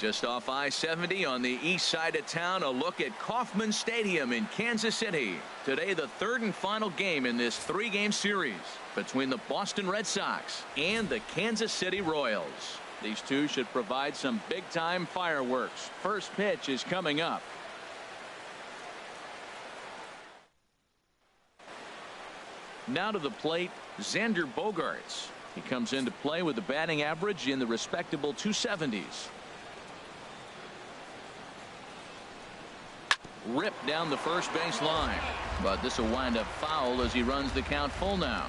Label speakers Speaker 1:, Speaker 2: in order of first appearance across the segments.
Speaker 1: Just off I-70 on the east side of town, a look at Kauffman Stadium in Kansas City. Today, the third and final game in this three-game series between the Boston Red Sox and the Kansas City Royals. These two should provide some big-time fireworks. First pitch is coming up. Now to the plate, Xander Bogaerts. He comes into play with a batting average in the respectable 270s. Ripped down the first base line, but this will wind up foul as he runs the count full now.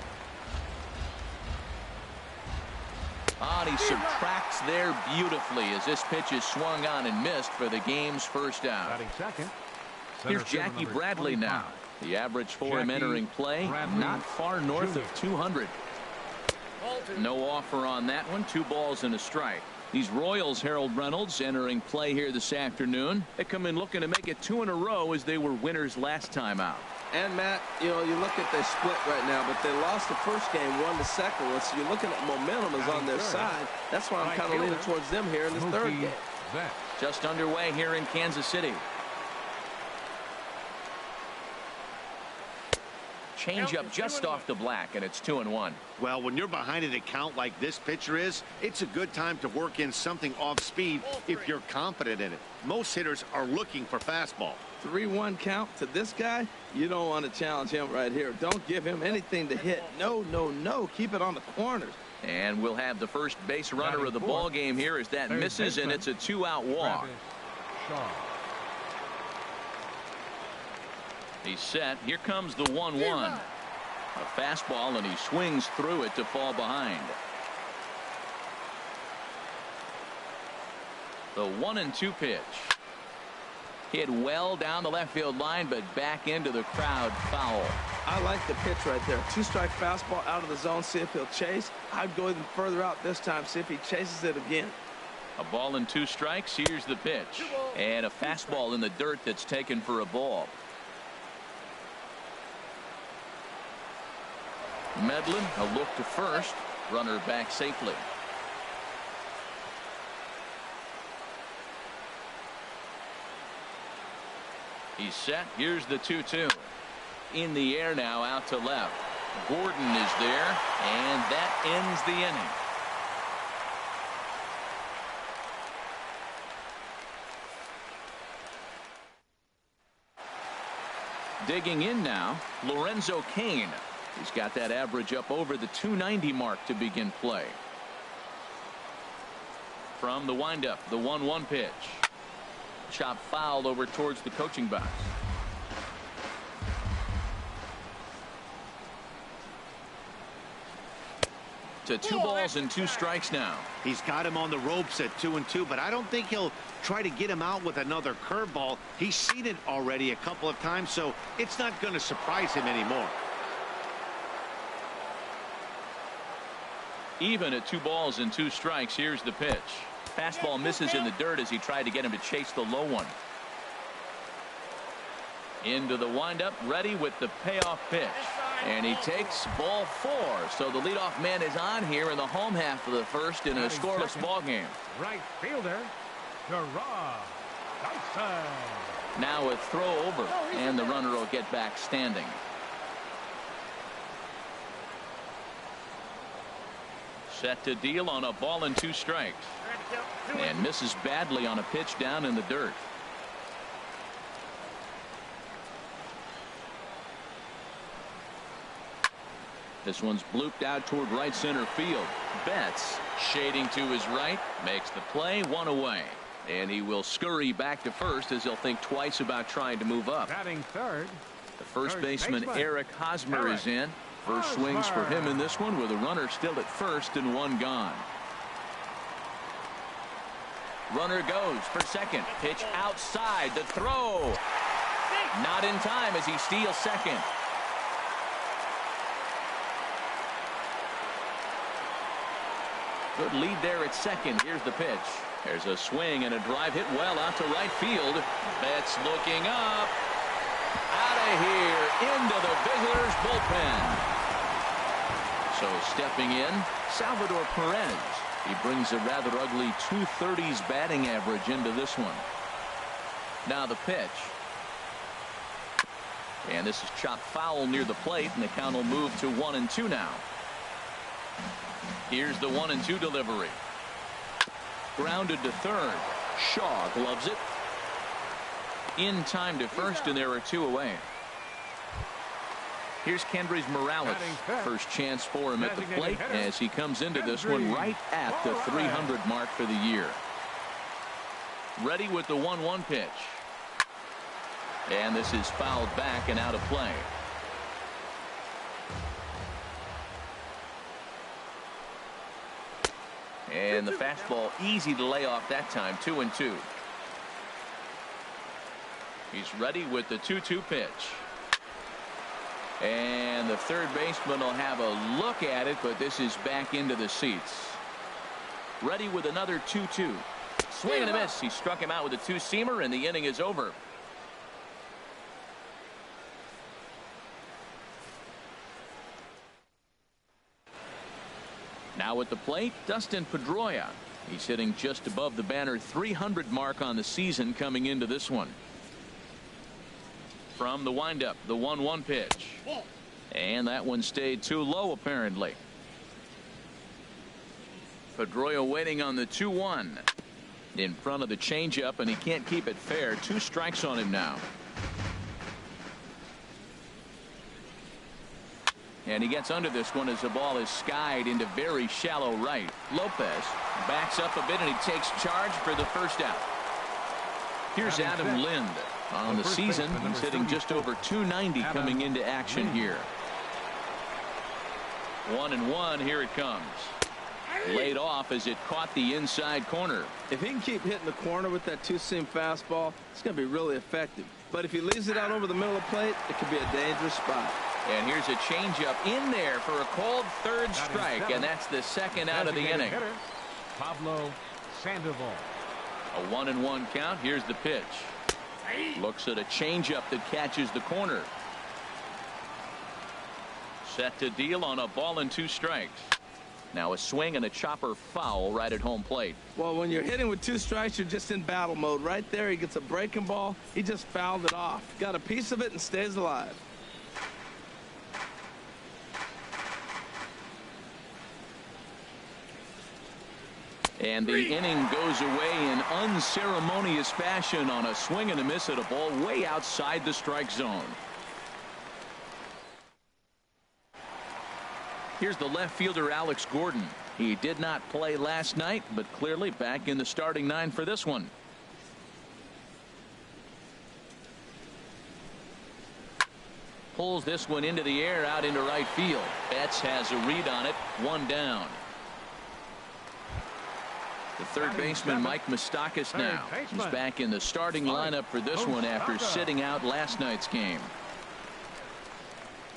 Speaker 1: And he subtracts there beautifully as this pitch is swung on and missed for the game's first out. Here's Jackie Bradley now. The average for him entering play, not far north of 200. No offer on that one. 2 balls and a strike. These Royals, Harold Reynolds, entering play here this afternoon. They come in looking to make it 2 in a row as they were winners last time out.
Speaker 2: And Matt, you know, you look at their split right now, but they lost the first game, won the second one. So you're looking at momentum is on their side. That's why I'm kind of leaning towards them here in this third game.
Speaker 1: Just underway here in Kansas City. Change up just off the black, and it's 2-1.
Speaker 3: Well, when you're behind an account like this pitcher is, it's a good time to work in something off speed if you're confident in it. Most hitters are looking for fastball.
Speaker 2: 3-1 count to this guy. You don't want to challenge him right here. Don't give him anything to hit. No, no, no. Keep it on the corners.
Speaker 1: And we'll have the first base runner of the ball game here as that misses, and it's a 2-out walk. He's set. Here comes the 1-1. A fastball, and he swings through it to fall behind. The 1-2 pitch. Hit well down the left field line, but back into the crowd, foul.
Speaker 2: I like the pitch right there. 2-strike fastball out of the zone. See if he'll chase. I'd go even further out this time. See if he chases it again.
Speaker 1: A ball and 2 strikes. Here's the pitch. And a fastball in the dirt that's taken for a ball. Medlin, a look to first. Runner back safely. He's set. Here's the 2-2. In the air now, out to left. Gordon is there, and that ends the inning. Digging in now, Lorenzo Cain. He's got that average up over the 290 mark to begin play. From the windup, the 1-1 pitch. Chop foul over towards the coaching box. To 2 balls and 2 strikes now.
Speaker 3: He's got him on the ropes at 2-2, but I don't think he'll try to get him out with another curveball. He's seen it already a couple of times, so it's not going to surprise him anymore.
Speaker 1: Even at 2 balls and 2 strikes, here's the pitch. Fastball misses in the dirt as he tried to get him to chase the low one. Into the windup, ready with the payoff pitch. And he takes ball 4. So the leadoff man is on here in the home half of the first in a scoreless ball game.
Speaker 4: Right fielder, Gerard Dyson.
Speaker 1: Now a throw over, and the runner will get back standing. Set to deal on a ball and 2 strikes. And misses badly on a pitch down in the dirt. This one's blooped out toward right center field. Betts shading to his right, makes the play, 1 away. And he will scurry back to first as he'll think twice about trying to move up.
Speaker 4: Batting third.
Speaker 1: The first baseman Eric Hosmer is in. First swings for him in this one with a runner still at first and 1 gone. Runner goes for second. Pitch outside. The throw. Not in time as he steals second. Good lead there at second. Here's the pitch. There's a swing and a drive hit well out to right field. Betts looking up. Out of here into the visitors' bullpen. So stepping in, Salvador Perez. He brings a rather ugly 230s batting average into this one. Now the pitch. And this is chopped foul near the plate, and the count will move to 1-2 now. Here's the 1-2 delivery. Grounded to third. Shaw gloves it. In time to first, and there are 2 away. Here's Kendrys Morales. First chance for him at the plate as he comes into this one right at the 300 mark for the year. Ready with the 1-1 pitch. And this is fouled back and out of play. And the fastball easy to lay off that time. 2-2. He's ready with the 2-2 pitch. And the third baseman will have a look at it, but this is back into the seats. Ready with another 2-2. Swing and a miss. He struck him out with a two-seamer, and the inning is over. Now at the plate, Dustin Pedroia. He's hitting just above the banner 300 mark on the season coming into this one. From the windup, the 1-1 pitch. And that one stayed too low, apparently. Pedroia waiting on the 2-1. In front of the changeup, and he can't keep it fair. 2 strikes on him now. And he gets under this one as the ball is skied into very shallow right. Lopez backs up a bit, and he takes charge for the first out. Here's Adam Lind. On the season, he's hitting just over 290 coming into action here. 1-1. Here it comes. Laid off as it caught the inside corner.
Speaker 2: If he can keep hitting the corner with that two-seam fastball, it's going to be really effective. But if he leaves it out over the middle of the plate, it could be a dangerous spot.
Speaker 1: And here's a changeup in there for a called third strike, and that's the second out of the inning.
Speaker 4: Pablo Sandoval.
Speaker 1: A 1-1 count. Here's the pitch. Looks at a changeup that catches the corner. Set to deal on a ball and 2 strikes. Now a swing and a chopper foul right at home plate.
Speaker 2: Well, when you're hitting with 2 strikes, you're just in battle mode. Right there, he gets a breaking ball. He just fouled it off. Got a piece of it and stays alive.
Speaker 1: And the inning goes away in unceremonious fashion on a swing and a miss at a ball way outside the strike zone. Here's the left fielder Alex Gordon. He did not play last night, but clearly back in the starting 9 for this one. Pulls this one into the air out into right field. Betts has a read on it. 1 down. The third baseman Mike Moustakas now. He's back in the starting lineup for this one after sitting out last night's game.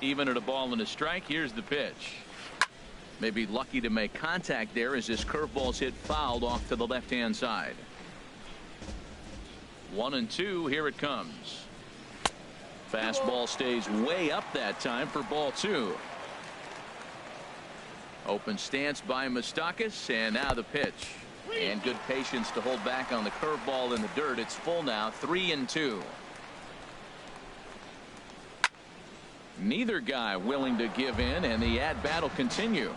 Speaker 1: Even at a ball and a strike. Here's the pitch. Maybe lucky to make contact there as this curveball's hit fouled off to the left-hand side. 1-2. Here it comes. Fastball stays way up that time for ball 2. Open stance by Moustakas, and now the pitch. And good patience to hold back on the curveball in the dirt. It's full now. 3-2. Neither guy willing to give in, and the at-bat will continue.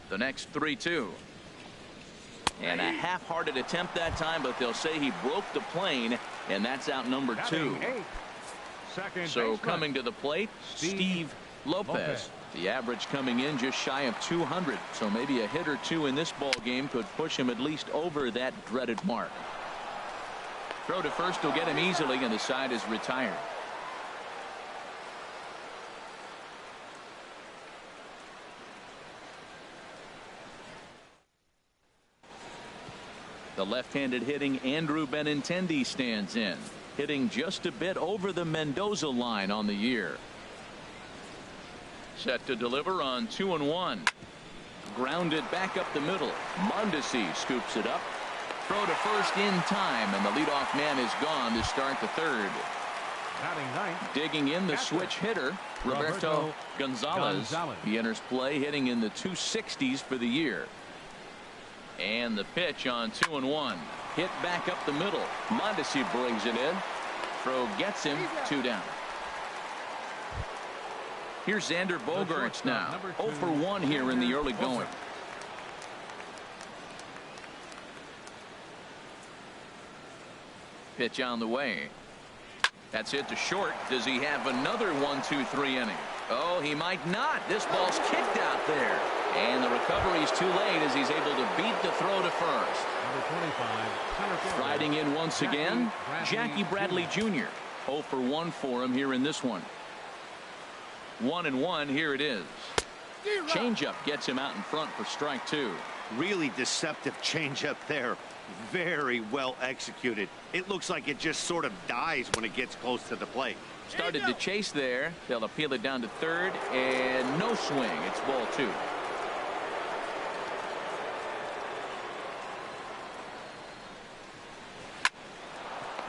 Speaker 1: The next 3-2. And a half-hearted attempt that time, but they'll say he broke the plane, and that's out number 2. So coming to the plate, Steve Lopez. The average coming in just shy of 200, so maybe a hit or 2 in this ball game could push him at least over that dreaded mark. Throw to first will get him easily, and the side is retired. The left-handed hitting Andrew Benintendi stands in, hitting just a bit over the Mendoza line on the year. Set to deliver on 2-1. Grounded back up the middle. Mondesi scoops it up. Throw to first in time, and the leadoff man is gone to start the third.
Speaker 4: Batting ninth.
Speaker 1: Digging in the switch hitter, Roberto Gonzalez. He enters play hitting in the 260s for the year. And the pitch on 2-1. Hit back up the middle. Mondesi brings it in. Throw gets him 2 down. Here's Xander Bogaerts now. 0 for 1 here in the early going. Pitch on the way. That's hit to short. Does he have another 1-2-3 inning? Oh, he might not. This ball's kicked out there. And the recovery's too late as he's able to beat the throw to first. Riding in once again, Jackie Bradley Jr. 0 for 1 for him here in this one. 1-1. Here it is. Changeup gets him out in front for strike 2.
Speaker 3: Really deceptive changeup there. Very well executed. It looks like it just sort of dies when it gets close to the plate.
Speaker 1: Started to chase there. They'll appeal it down to third, and no swing. It's ball 2.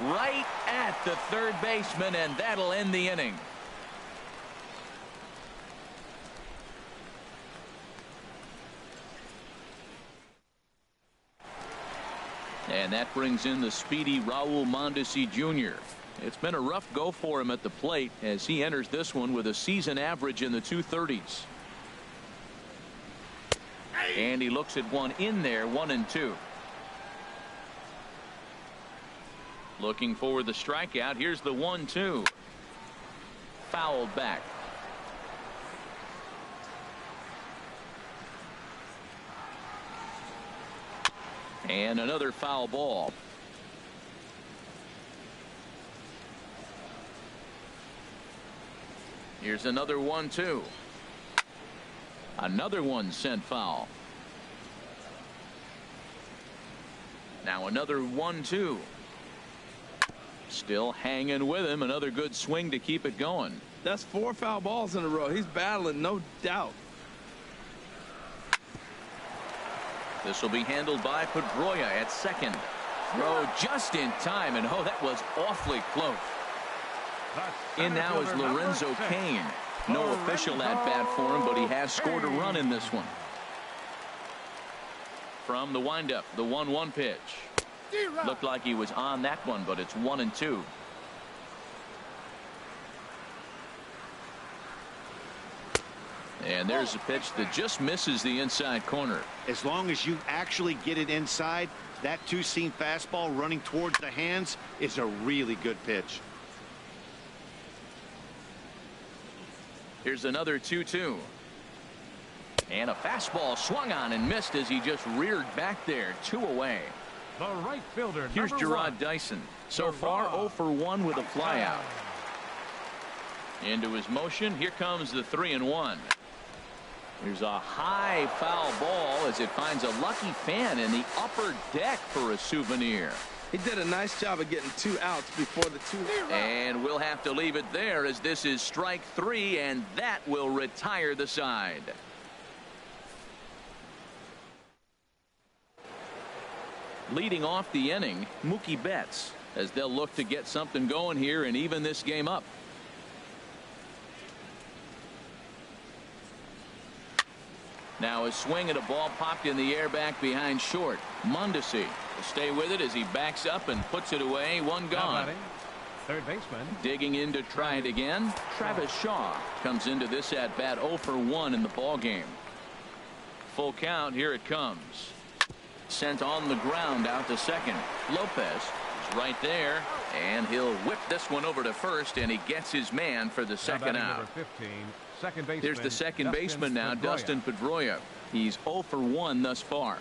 Speaker 1: Right at the third baseman, and that'll end the inning. And that brings in the speedy Raul Mondesi Jr. It's been a rough go for him at the plate as he enters this one with a season average in the 230s. And he looks at one in there, 1-2. Looking for the strikeout. Here's the 1-2. Fouled back. And another foul ball. Here's another 1-2. Another one sent foul. Now another 1-2. Still hanging with him. Another good swing to keep it going.
Speaker 2: That's 4 foul balls in a row. He's battling, no doubt.
Speaker 1: This will be handled by Pedroia at second. Throw just in time, and oh, that was awfully close. In now is Lorenzo Cain. No official at bat for him, but he has scored a run in this one. From the windup, the 1-1 pitch. Looked like he was on that one, but it's 1-2. And there's a pitch that just misses the inside corner.
Speaker 3: As long as you actually get it inside, that two-seam fastball running towards the hands is a really good pitch.
Speaker 1: Here's another 2-2. And a fastball swung on and missed as he just reared back there. 2 away.
Speaker 4: The right fielder.
Speaker 1: Here's Gerard Dyson. So far 0 for 1 with a flyout. Into his motion. Here comes the 3-1. There's a high foul ball as it finds a lucky fan in the upper deck for a souvenir.
Speaker 2: He did a nice job of getting 2 outs before the 2.
Speaker 1: And we'll have to leave it there as this is strike 3, and that will retire the side. Leading off the inning, Mookie Betts, as they'll look to get something going here and even this game up. Now a swing at a ball popped in the air back behind short. Mondesi will stay with it as he backs up and puts it away. 1 gone.
Speaker 4: Third baseman.
Speaker 1: Digging in to try it again. Travis Shaw comes into this at bat 0 for 1 in the ball game. Full count. Here it comes. Sent on the ground out to second. Lopez is right there, and he'll whip this one over to first, and he gets his man for the second out.
Speaker 4: Number 15. Second baseman.
Speaker 1: Here's the second baseman now, Dustin Pedroia. He's 0 for 1 thus far.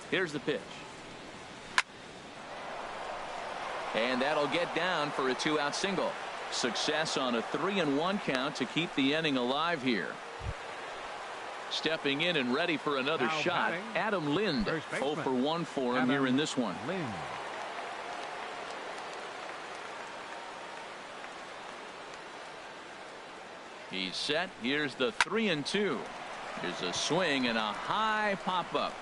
Speaker 1: Here's the pitch. And that'll get down for a 2-out single. Success on a 3-1 count to keep the inning alive here. Stepping in and ready for another
Speaker 4: now
Speaker 1: shot.
Speaker 4: batting,
Speaker 1: Adam Lind 0 for 1 for him here in this one.
Speaker 4: Lind.
Speaker 1: He's set. Here's the 3-2. Here's a swing and a high pop-up.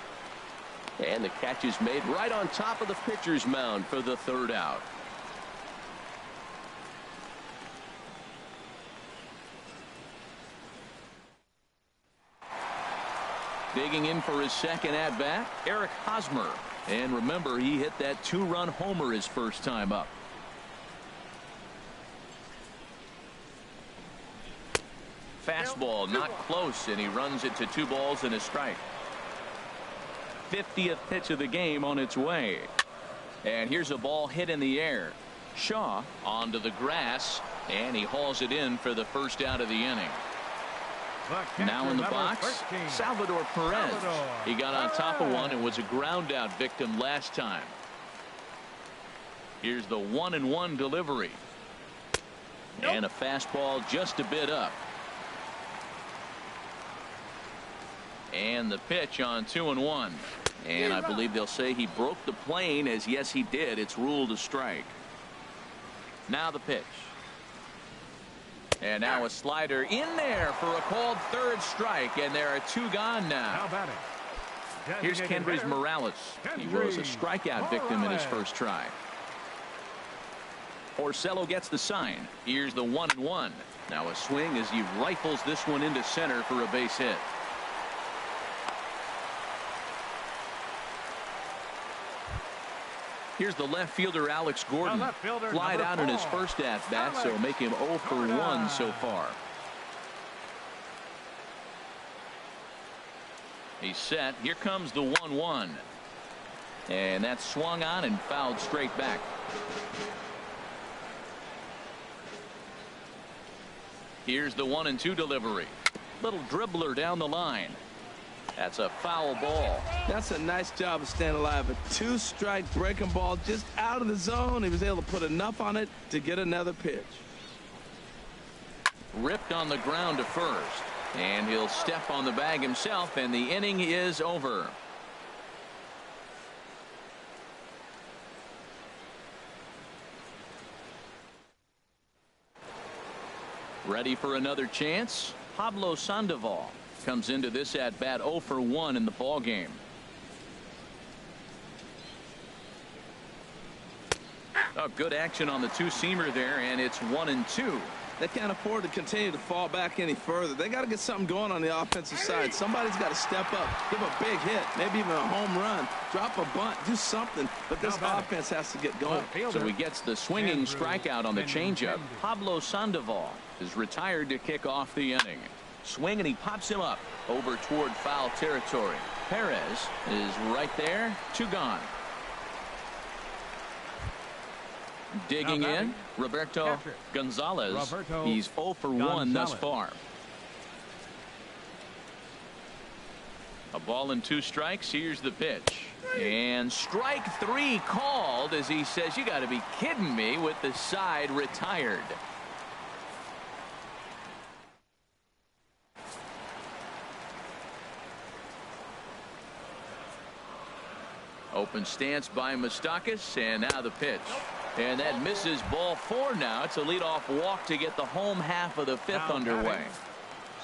Speaker 1: And the catch is made right on top of the pitcher's mound for the 3rd out. Digging in for his second at-bat, Eric Hosmer. And remember, he hit that 2-run homer his first time up. Fastball not close, and he runs it to 2 balls and a strike. 50th pitch of the game on its way. And here's a ball hit in the air. Shaw onto the grass, and he hauls it in for the first out of the inning. Now in the box,
Speaker 4: 13.
Speaker 1: Salvador Perez. He got on top of one and was a ground out victim last time. Here's the 1-1 delivery. And a fastball just a bit up. And the pitch on 2-1. And I believe they'll say he broke the plane, as yes he did. It's ruled a strike. Now the pitch. And now a slider in there for a called third strike, and there are 2 gone now. Here's Kendrys Morales. He was a strikeout victim in his first try. Porcello gets the sign. Here's the 1-1. Now a swing as he rifles this one into center for a base hit. Here's the left fielder, Alex Gordon. Flied out in his first at-bat, so make him 0 for 1 so far. He's set. Here comes the 1-1. And that's swung on and fouled straight back. Here's the 1-2 delivery. Little dribbler down the line. That's a foul ball.
Speaker 2: That's a nice job of staying alive. A 2-strike breaking ball just out of the zone. He was able to put enough on it to get another pitch.
Speaker 1: Ripped on the ground to first. And he'll step on the bag himself, and the inning is over. Ready for another chance? Pablo Sandoval comes into this at bat 0 for 1 in the ball game. Oh, good action on the 2-seamer there, and it's 1-2.
Speaker 2: They can't afford to continue to fall back any further. They got to get something going on the offensive side. Somebody's got to step up, give a big hit, maybe even a home run, drop a bunt, do something. But this offense has to get going.
Speaker 1: So he gets the swinging strikeout on the changeup. Pablo Sandoval is retired to kick off the inning. Swing, and he pops him up over toward foul territory. Perez is right there. 2 gone. Digging in, Roberto Gonzalez. He's 0 for 1 thus far. A ball and 2 strikes. Here's the pitch. And strike 3 called, as he says, you got to be kidding me, with the side retired. Open stance by Moustakas, and now the pitch. And that misses ball 4 now. It's a leadoff walk to get the home half of the 5th underway.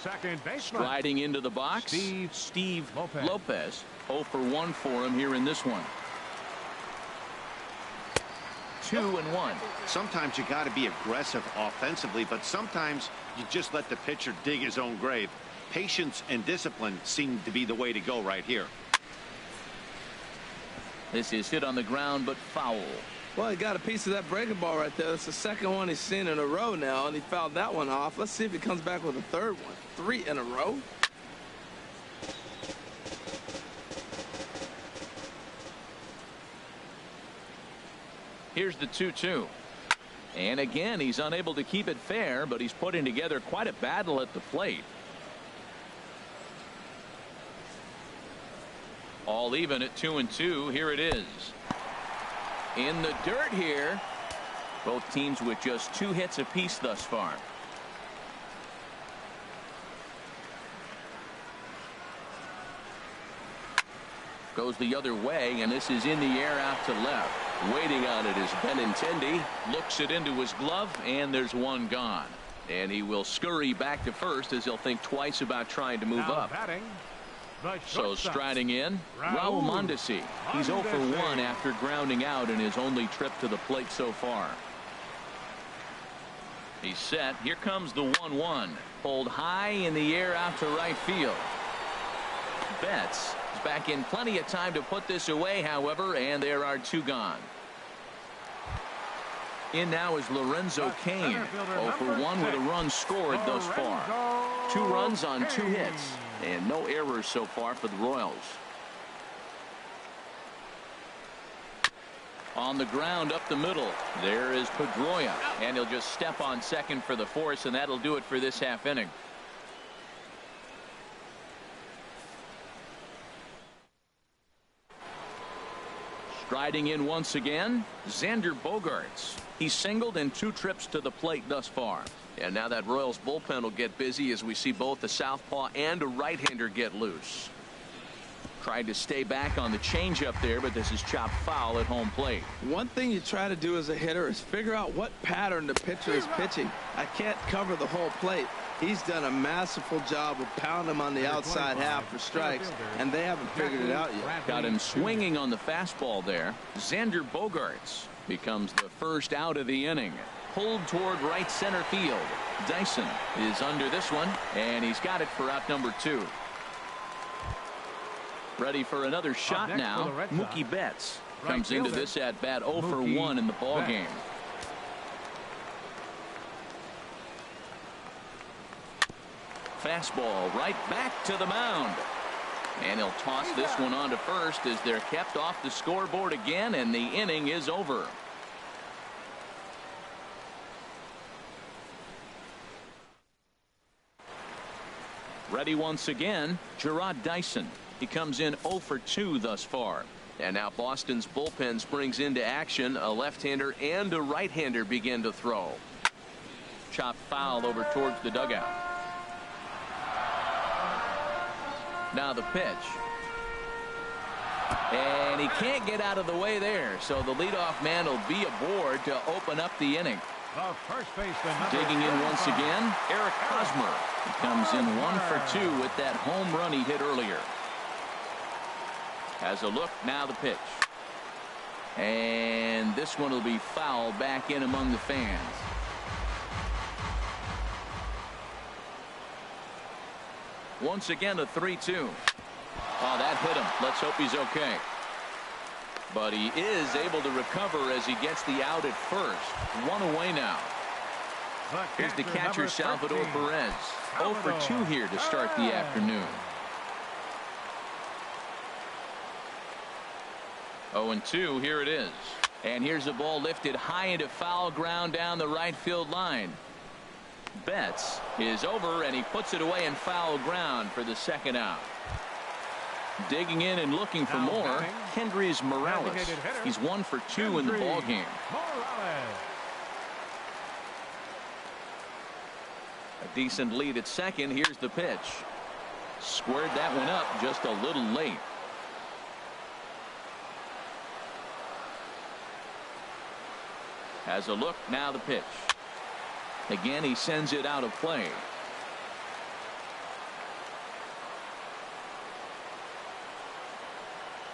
Speaker 4: Second baseman.
Speaker 1: Striding into the box, Steve Lopez. 0 for 1 for him here in this one. 2-1.
Speaker 3: Sometimes you got to be aggressive offensively, but sometimes you just let the pitcher dig his own grave. Patience and discipline seem to be the way to go right here.
Speaker 1: This is hit on the ground, but foul.
Speaker 2: Well, he got a piece of that breaking ball right there. That's the second one he's seen in a row now, and he fouled that one off. Let's see if he comes back with a third one. 3 in a row.
Speaker 1: Here's the 2-2. And again, he's unable to keep it fair, but he's putting together quite a battle at the plate. All even at 2-2. Here it is. In the dirt here. Both teams with just 2 hits apiece thus far. Goes the other way, and this is in the air out to left. Waiting on it is Benintendi. Looks it into his glove, and there's 1 gone. And he will scurry back to first, as he'll think twice about trying to move up. So striding in, Raul Mondesi. He's 0 for 1 after grounding out in his only trip to the plate so far. He's set. Here comes the 1-1. Pulled high in the air out to right field. Betts is back in plenty of time to put this away, however, and there are 2 gone. In now is Lorenzo Cain, 0 for 1 with a run scored thus far. 2 runs on 2 hits, and no errors so far for the Royals. On the ground up the middle, there is Pedroia, and he'll just step on second for the force, and that'll do it for this half inning. Striding in once again, Xander Bogaerts. He's singled in 2 trips to the plate thus far. And now that Royals bullpen will get busy as we see both a southpaw and a right-hander get loose. Tried to stay back on the changeup there, but this is chopped foul at home plate.
Speaker 2: One thing you try to do as a hitter is figure out what pattern the pitcher is pitching. I can't cover the whole plate. He's done a masterful job of pounding him on the outside half for strikes, and they haven't figured it out yet.
Speaker 1: Got him swinging on the fastball there. Xander Bogaerts becomes the first out of the inning. Pulled toward right center field. Dyson is under this one, and he's got it for out number 2. Ready for another shot now. Mookie Betts comes into this at bat 0 for 1 in the ball game. Fastball right back to the mound, and he'll toss this one on to first as they're kept off the scoreboard again, and the inning is over. Ready once again, Jarrod Dyson. He comes in 0 for 2 thus far. And now Boston's bullpen springs into action. A left-hander and a right-hander begin to throw. Chopped foul over towards the dugout. Now the pitch. And he can't get out of the way there. So the leadoff man will be aboard to open up the inning. Digging in once again, Eric Hosmer. He comes in 1 for 2 with that home run he hit earlier. Has a look, now the pitch. And this one will be fouled back in among the fans. Once again a 3-2. Oh, that hit him. Let's hope he's okay. But he is able to recover as he gets the out at first. 1 away now. Here's the catcher, Salvador Perez. 0 for 2 here to start the afternoon. 0-2, here it is. And here's the ball lifted high into foul ground down the right field line. Betts is over, and he puts it away in foul ground for the second out. Digging in and looking for more, Kendrys Morales. He's 1 for 2 in the ball game. A decent lead at second. Here's the pitch. Squared that one up just a little late. Has a look, now the pitch. Again, he sends it out of play.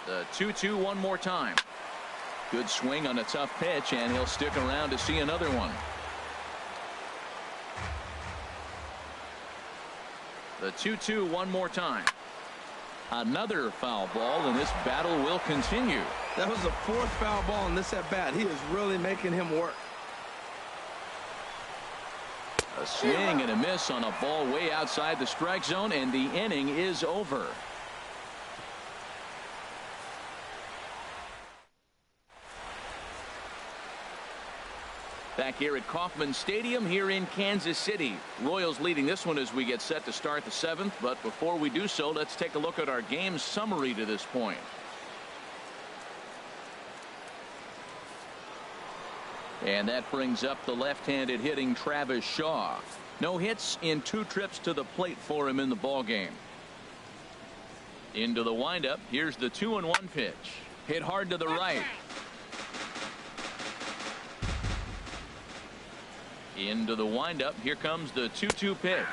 Speaker 1: The 2-2 one more time. Good swing on a tough pitch, and he'll stick around to see another one. The 2-2 one more time. Another foul ball, and this battle will continue.
Speaker 2: That was the 4th foul ball in this at bat. He is really making him work.
Speaker 1: A swing and a miss on a ball way outside the strike zone, and the inning is over. Back here at Kauffman Stadium here in Kansas City. Royals leading this one as we get set to start the 7th. But before we do so, let's take a look at our game summary to this point. And that brings up the left-handed hitting Travis Shaw. No hits in 2 trips to the plate for him in the ball game. Into the windup. Here's the 2-1 pitch. Hit hard to the right. Into the windup. Here comes the 2-2 pitch.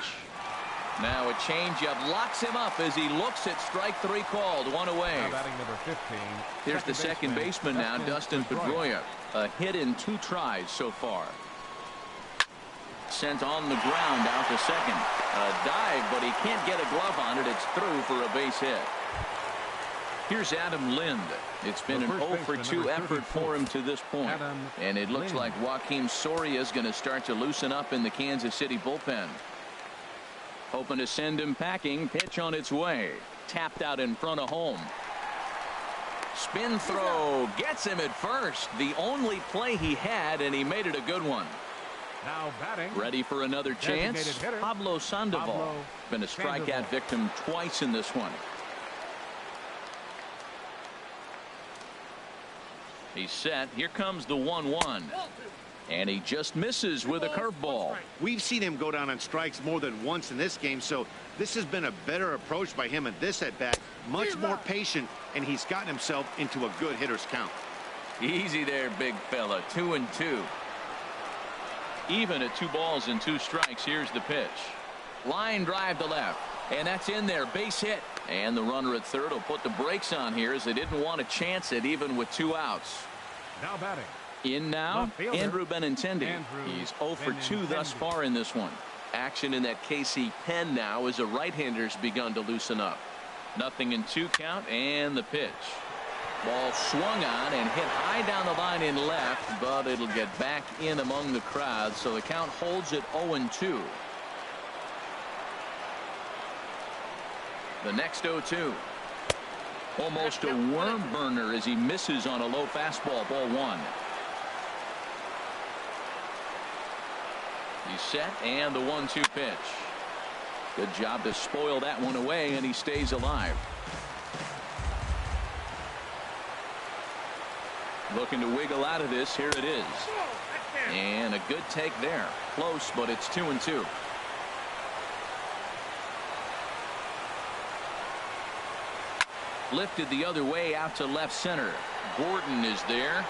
Speaker 1: Now a changeup locks him up as he looks at strike 3 called. 1 away.
Speaker 4: Number 15.
Speaker 1: Here's the second baseman now, Dustin Pedroia. A hit in 2 tries so far. Sent on the ground out to second. A dive, but he can't get a glove on it. It's through for a base hit. Here's Adam Lind. It's been an 0 for 2 effort for him to this point. And it looks like Joakim Soria is going to start to loosen up in the Kansas City bullpen. Hoping to send him packing. Pitch on its way. Tapped out in front of home. Spin throw gets him at first. The only play he had, and he made it a good one.
Speaker 4: Now batting.
Speaker 1: Ready for another chance. Pablo Sandoval. Been a strikeout victim twice in this one. He's set. Here comes the 1-1. And he just misses with a curveball.
Speaker 3: We've seen him go down on strikes more than once in this game, so this has been a better approach by him at this at bat. Much more patient, and he's gotten himself into a good hitter's count.
Speaker 1: Easy there, big fella. 2-2. Even at 2 balls and 2 strikes. Here's the pitch. Line drive to left. And that's in there. Base hit. And the runner at third will put the brakes on here as they didn't want to chance it even with 2 outs.
Speaker 4: Now batting.
Speaker 1: In now, Andrew Benintendi. He's 0 for 2 thus far in this one. Action in that KC pen now as a right-hander's begun to loosen up. 0-2 count and the pitch. Ball swung on and hit high down the line in left, but it'll get back in among the crowd, so the count holds at 0-2. The next 0-2. Almost a worm burner as he misses on a low fastball. Ball 1. He's set and the 1-2 pitch. Good job to spoil that one away, and he stays alive. Looking to wiggle out of this. Here it is. And a good take there. Close, but it's 2-2. Lifted the other way out to left center. Gordon is there.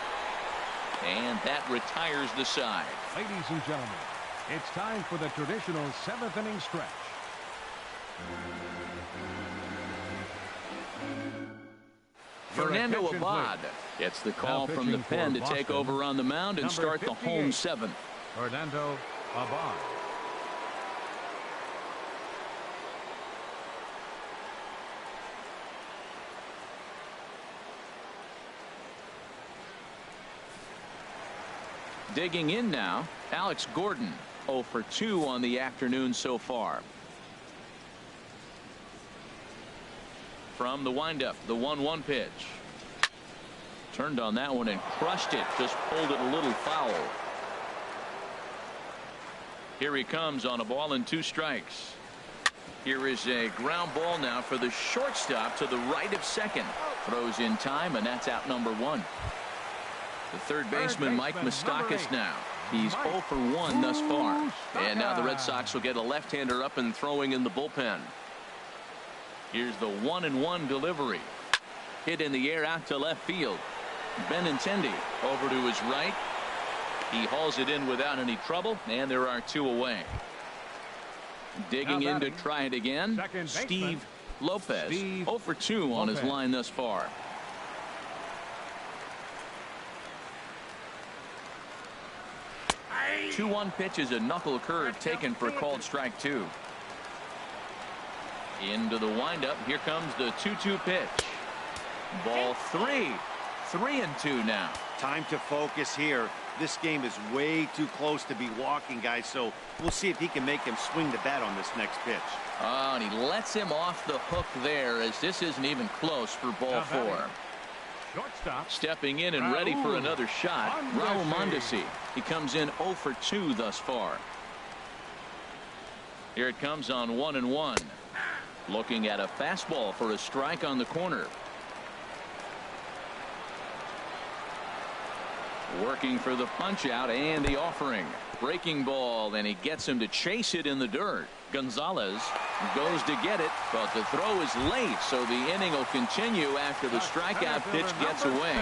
Speaker 1: And that retires the side.
Speaker 4: Ladies and gentlemen, it's time for the traditional 7th inning stretch.
Speaker 1: Fernando Abad gets the call from the pen to take over on the mound and start the home 7th.
Speaker 4: Fernando Abad.
Speaker 1: Digging in now, Alex Gordon. 0 for 2 on the afternoon so far. From the windup, the 1-1 pitch. Turned on that one and crushed it. Just pulled it a little foul. Here he comes on a ball and 2 strikes. Here is a ground ball now for the shortstop to the right of second. Throws in time, and that's out number 1. The third baseman, Mike Moustakas now. He's 0 for 1 thus far. And now the Red Sox will get a left-hander up and throwing in the bullpen. Here's the 1-1 delivery. Hit in the air out to left field. Benintendi over to his right. He hauls it in without any trouble, and there are 2 away. Digging in to try it again. Steve Lopez. 0 for 2 on his line thus far. 2-1 pitch is a knuckle curve taken for called strike 2. Into the windup. Here comes the 2-2 pitch. Ball 3. 3-2 now.
Speaker 3: Time to focus here. This game is way too close to be walking, guys, so we'll see if he can make him swing the bat on this next pitch.
Speaker 1: And he lets him off the hook there, as this isn't even close for ball 4.
Speaker 4: Shortstop.
Speaker 1: Stepping in and ready for another shot. Raul Mondesi. He comes in 0 for 2 thus far. Here it comes on 1-1. Looking at a fastball for a strike on the corner. Working for the punch out and the offering. Breaking ball, and he gets him to chase it in the dirt. Gonzalez goes to get it, but the throw is late, so the inning will continue after the strikeout pitch gets away.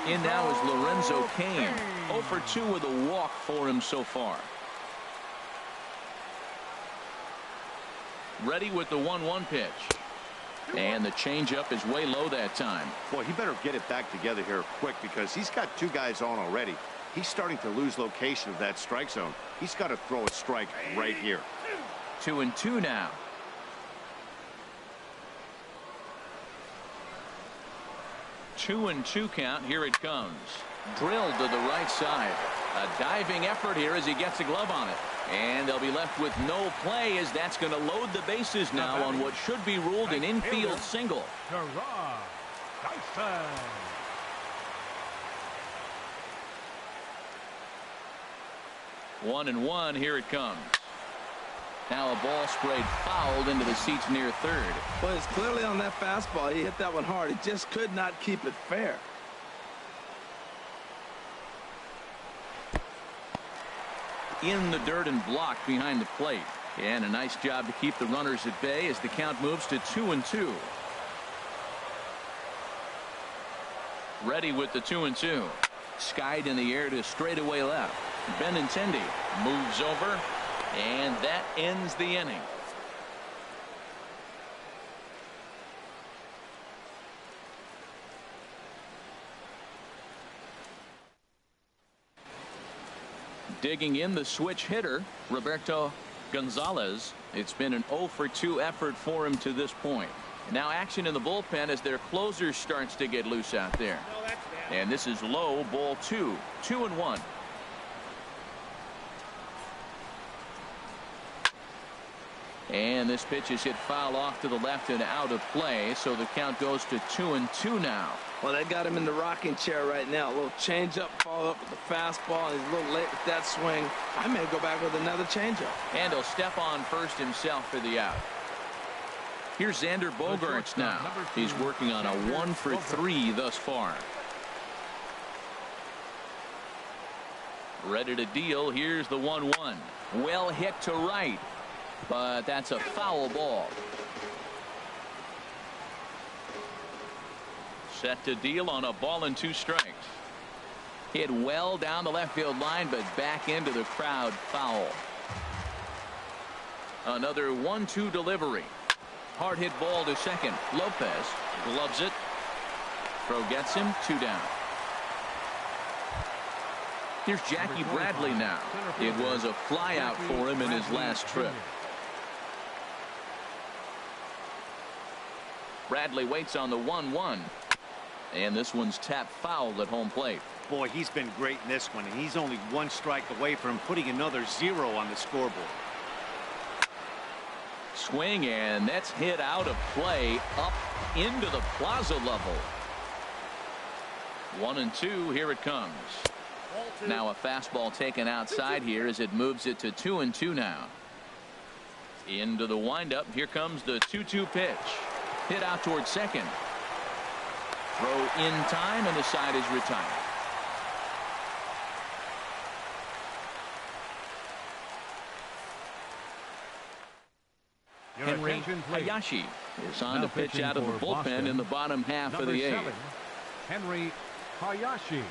Speaker 1: In now is Lorenzo Cain. 0 for 2 with a walk for him so far. Ready with the 1-1 pitch. And the changeup is way low that time.
Speaker 3: Boy, he better get it back together here quick because he's got 2 guys on already. He's starting to lose location of that strike zone. He's got to throw a strike right here.
Speaker 1: 2-2 now. Two and two count. Here it comes. Drilled to the right side. A diving effort here as he gets a glove on it. And they'll be left with no play as that's going to load the bases now on what should be ruled an infield single. 1-1. Here it comes. Now a ball sprayed fouled into the seats near third.
Speaker 2: Well, it's clearly on that fastball. He hit that one hard. He just could not keep it fair.
Speaker 1: In the dirt and blocked behind the plate. And a nice job to keep the runners at bay as the count moves to 2-2. Ready with the 2-2. Skied in the air to straightaway left. Benintendi moves over, and that ends the inning. Digging in the switch hitter, Roberto Gonzalez. It's been an 0-for-2 effort for him to this point. Now action in the bullpen as their closer starts to get loose out there. And this is low, ball 2. 2-1. And this pitch is hit foul off to the left and out of play, so the count goes to 2-2 now.
Speaker 2: Well, they got him in the rocking chair right now. A little changeup, follow up with the fastball. He's a little late with that swing. I may go back with another changeup.
Speaker 1: And he'll step on first himself for the out. Here's Xander Bogaerts now. He's working on a 1-for-3 thus far. Ready to deal. Here's the 1-1. Well hit to right. But that's a foul ball. Set to deal on a ball and 2 strikes. Hit well down the left field line, but back into the crowd, foul. Another 1-2 delivery. Hard hit ball to second. Lopez gloves it. Throw gets him. 2 down. Here's Jackie Bradley now. It was a fly out for him in his last trip. Bradley waits on the 1-1. And this one's tapped foul at home plate.
Speaker 3: Boy, he's been great in this one, and he's only 1 strike away from putting another 0 on the scoreboard.
Speaker 1: Swing, and that's hit out of play up into the plaza level. 1-2. Here it comes. Now a fastball taken outside here as it moves it to 2-2 now. Into the windup. Here comes the 2-2 pitch. Hit out towards second. Throw in time, and the side is retired. Henry Hayashi is on to pitch out of the bullpen in the bottom half of the 8th.
Speaker 4: Henry Hayashi.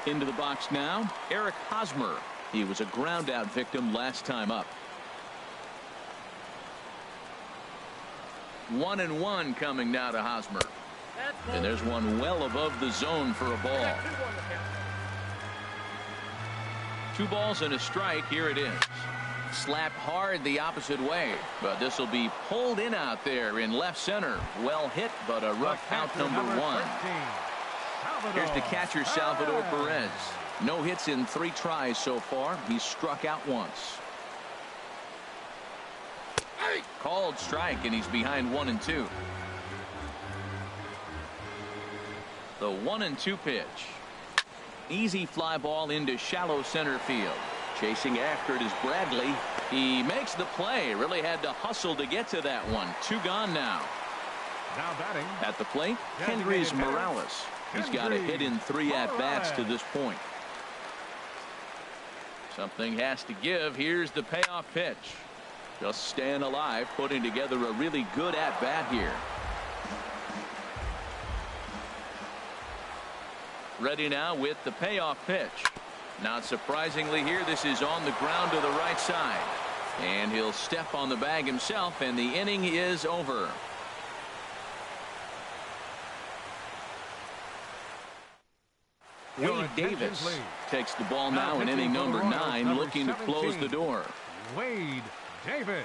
Speaker 1: Into the box now, Eric Hosmer. He was a ground out victim last time up. 1-1 coming now to Hosmer. And there's one well above the zone for a ball. 2 balls and a strike. Here it is. Slapped hard the opposite way, but this will be pulled in out there in left center. Well hit, but a rough out number 1. Here's the catcher, Salvador Perez. No hits in 3 tries so far. He's struck out once. Called strike, and he's behind 1-2. The 1-2 pitch. Easy fly ball into shallow center field. Chasing after it is Bradley. He makes the play. Really had to hustle to get to that one. 2 gone now.
Speaker 4: Now batting
Speaker 1: at the plate, Kendrys Morales. He's got a hit in 3 at-bats to this point. Something has to give. Here's the payoff pitch. Just staying alive, putting together a really good at-bat here. Ready now with the payoff pitch. Not surprisingly here, this is on the ground to the right side. And he'll step on the bag himself, and the inning is over. Wade Davis takes the ball now in inning number 9, looking to close the door.
Speaker 4: Wade Davis.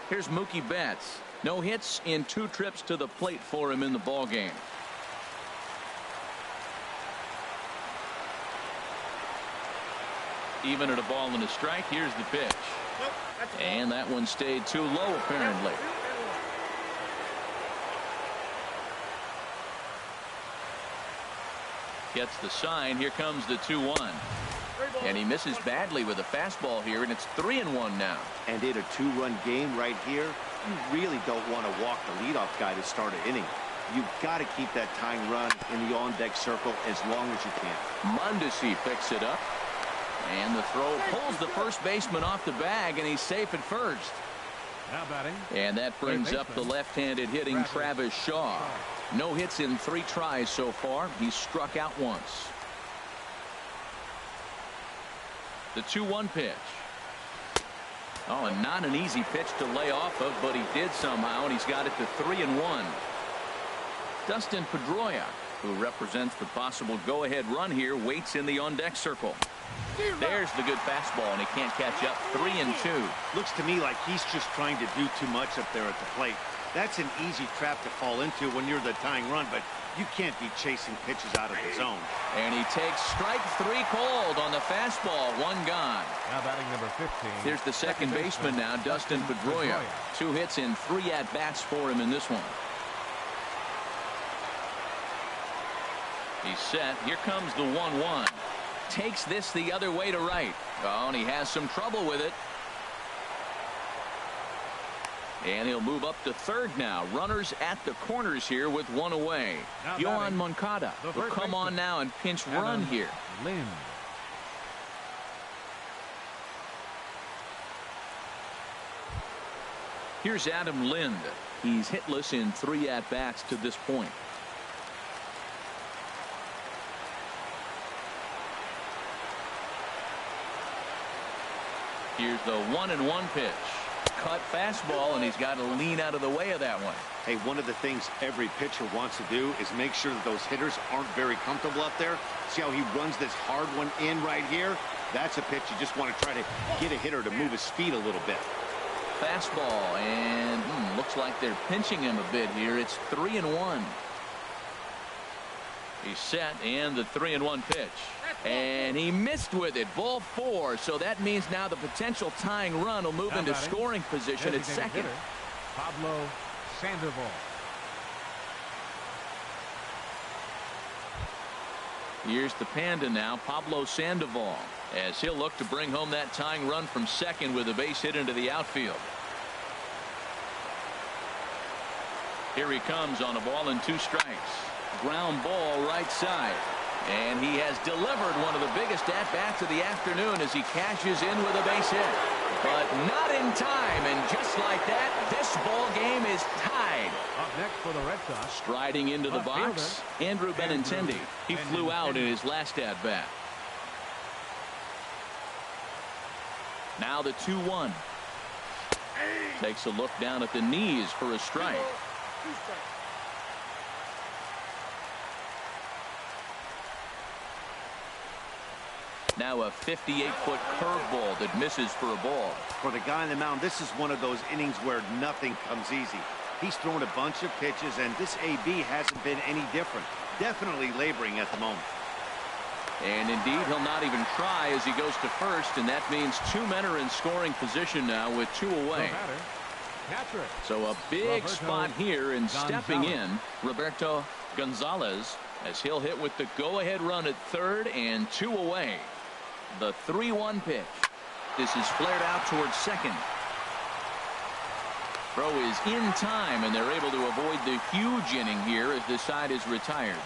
Speaker 1: Here's Mookie Betts. No hits in 2 trips to the plate for him in the ball game. Even at a ball and a strike, here's the pitch. And that one stayed too low, apparently. Gets the sign. Here comes the 2-1. And he misses badly with a fastball here, and it's 3-1 now.
Speaker 3: And in a 2-run game right here, you really don't want to walk the leadoff guy to start an inning. You've got to keep that tying run in the on-deck circle as long as you can.
Speaker 1: Mondesi picks it up. And the throw pulls the first baseman off the bag, and he's safe at first.
Speaker 4: Now batting.
Speaker 1: And that brings up the left-handed hitting Travis Shaw. No hits in 3 tries so far. He's struck out once. The 2-1 pitch. Oh, and not an easy pitch to lay off of, but he did somehow, and he's got it to 3-1. Dustin Pedroia, who represents the possible go-ahead run here, waits in the on-deck circle. There's the good fastball, and he can't catch up. 3-2.
Speaker 3: Looks to me like he's just trying to do too much up there at the plate. That's an easy trap to fall into when you're the tying run, but you can't be chasing pitches out of the zone.
Speaker 1: And he takes strike 3 cold on the fastball. 1 gone.
Speaker 4: Now batting number 15.
Speaker 1: Here's the second baseman now, Dustin Pedroia. 2 hits in 3 at-bats for him in this one. He's set. Here comes the 1-1. Takes this the other way to right. Oh, and he has some trouble with it. And he'll move up to third now. Runners at the corners here with 1 away. Yohan Moncada will come on now and pinch run here.
Speaker 4: Lind.
Speaker 1: Here's Adam Lind. He's hitless in 3 at-bats to this point. Here's the 1-1 pitch. Cut fastball, and he's got to lean out of the way of that one.
Speaker 3: Hey, one of the things every pitcher wants to do is make sure that those hitters aren't very comfortable up there. See how he runs this hard one in right here? That's a pitch you just want to try to get a hitter to move his feet a little bit.
Speaker 1: Fastball, and looks like they're pinching him a bit here. It's 3-1. He's set, and the 3-1 pitch. And he missed with it. Ball 4. So that means now the potential tying run will move into scoring position at second.
Speaker 4: Pablo Sandoval.
Speaker 1: Here's the Panda now, Pablo Sandoval, as he'll look to bring home that tying run from second with a base hit into the outfield. Here he comes on a ball and 2 strikes. Ground ball right side. And he has delivered one of the biggest at-bats of the afternoon as he cashes in with a base hit. But not in time, and just like that, this ball game is tied.
Speaker 4: Up next for the Red Sox.
Speaker 1: Striding into the box, Andrew Benintendi. He flew out in his last at-bat. Now the 2-1. Takes a look down at the knees for a strike. Now a 58-foot curveball that misses for a ball.
Speaker 3: For the guy on the mound, this is one of those innings where nothing comes easy. He's thrown a bunch of pitches, and this AB hasn't been any different. Definitely laboring at the moment.
Speaker 1: And indeed, he'll not even try as he goes to first, and that means 2 men are in scoring position now with 2 away. So a big spot here, and stepping in, Roberto Gonzalez, as he'll hit with the go-ahead run at third and 2 away. The 3-1 pitch. This is flared out towards second. Throw is in time, and they're able to avoid the huge inning here as this side is retired.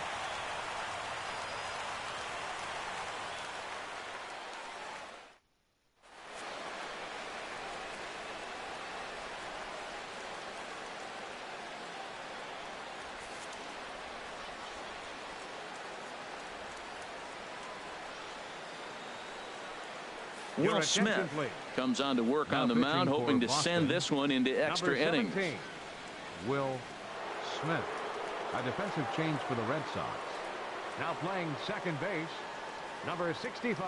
Speaker 1: Will Smith comes on to work on the mound, hoping to send this one into extra innings.
Speaker 4: Will Smith, a defensive change for the Red Sox. Now playing second base, number 65,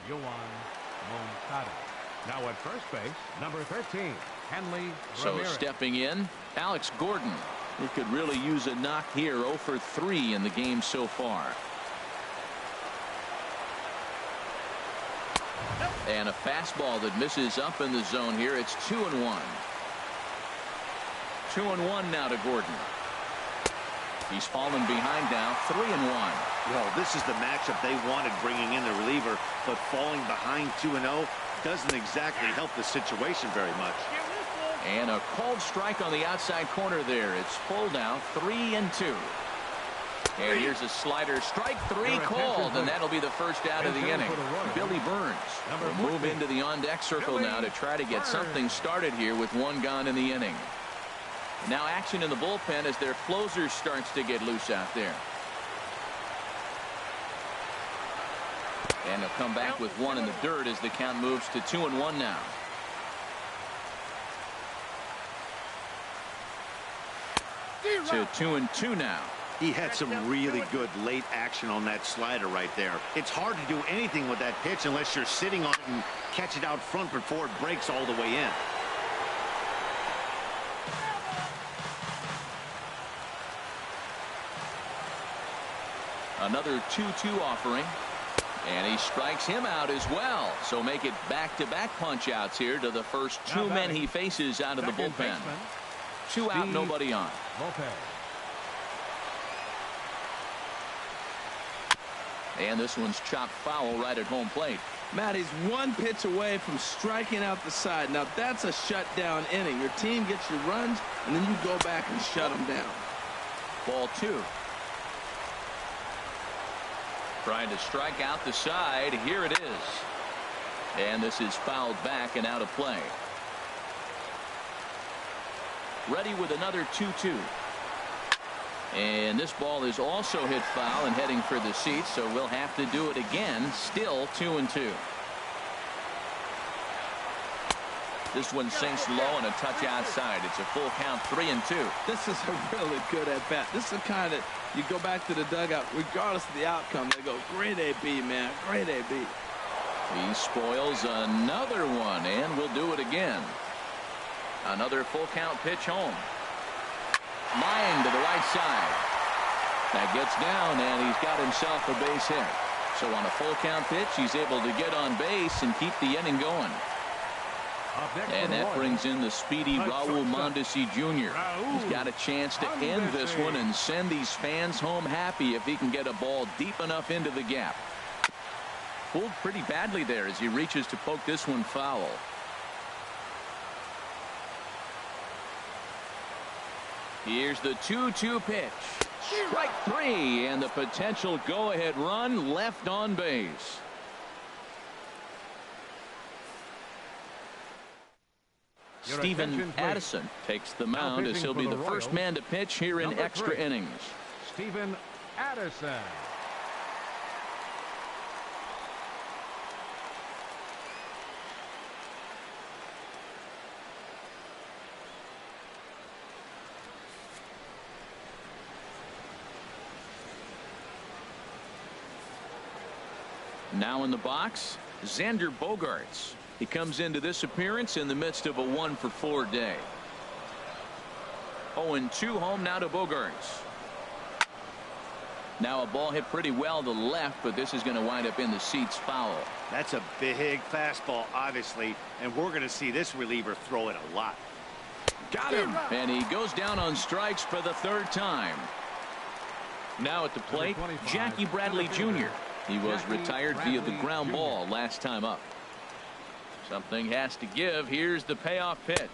Speaker 4: Yoan Moncada. Now at first base, number 13, Henley Ramirez.
Speaker 1: So stepping in, Alex Gordon. He could really use a knock here. 0 for 3 in the game so far. And a fastball that misses up in the zone here. It's 2-1. 2-1 now to Gordon. He's fallen behind now, 3-1.
Speaker 3: Well, this is the matchup they wanted, bringing in the reliever, but falling behind 2-0 doesn't exactly help the situation very much.
Speaker 1: And a called strike on the outside corner there. It's full now, 3-2. And here's a slider, strike 3 called, and that'll be the first out of the inning. Billy Burns will move into the on-deck circle now to try to get something started here with 1 gone in the inning. Now action in the bullpen as their closer starts to get loose out there. And he'll come back with 1 in the dirt as the count moves to 2-1 now. To 2-2 now.
Speaker 3: He had some really good late action on that slider right there. It's hard to do anything with that pitch unless you're sitting on it and catch it out front before it breaks all the way in.
Speaker 1: Another 2-2 offering. And he strikes him out as well. So make it back-to-back punch-outs here to the first 2 men he faces out of the bullpen. 2 out, nobody on. And this one's chopped foul right at home plate.
Speaker 2: Matt, he's 1 pitch away from striking out the side. Now that's a shutdown inning. Your team gets your runs, and then you go back and shut them down.
Speaker 1: Ball 2. Trying to strike out the side. Here it is. And this is fouled back and out of play. Ready with another 2-2. And this ball is also hit foul and heading for the seats, so we'll have to do it again. Still 2-2. This one sinks low and a touch outside. It's a full count, 3-2.
Speaker 2: This is a really good at bat. This is the kind that you go back to the dugout, regardless of the outcome. They go, great AB, man, great AB.
Speaker 1: He spoils another one, and we'll do it again. Another full count pitch home. Line to the right side. That gets down, and he's got himself a base hit. So on a full count pitch, he's able to get on base and keep the inning going. And that brings in the speedy Raul Mondesi Jr. He's got a chance to end this one and send these fans home happy if he can get a ball deep enough into the gap. Pulled pretty badly there as he reaches to poke this one foul. Here's the 2-2 pitch. Strike 3, and the potential go-ahead run left on base. Steven Addison takes the mound as he'll be the first man to pitch here in extra innings.
Speaker 4: Steven Addison.
Speaker 1: Now in the box, Xander Bogaerts. He comes into this appearance in the midst of a 1-for-4 day. 0-2 home now to Bogaerts. Now a ball hit pretty well to the left, but this is going to wind up in the seats foul.
Speaker 3: That's a big fastball, obviously, and we're going to see this reliever throw it a lot.
Speaker 1: Got him. And he goes down on strikes for the 3rd time. Now at the plate, Jackie Bradley Jr. He was retired via the ground ball last time up. Something has to give. Here's the payoff pitch.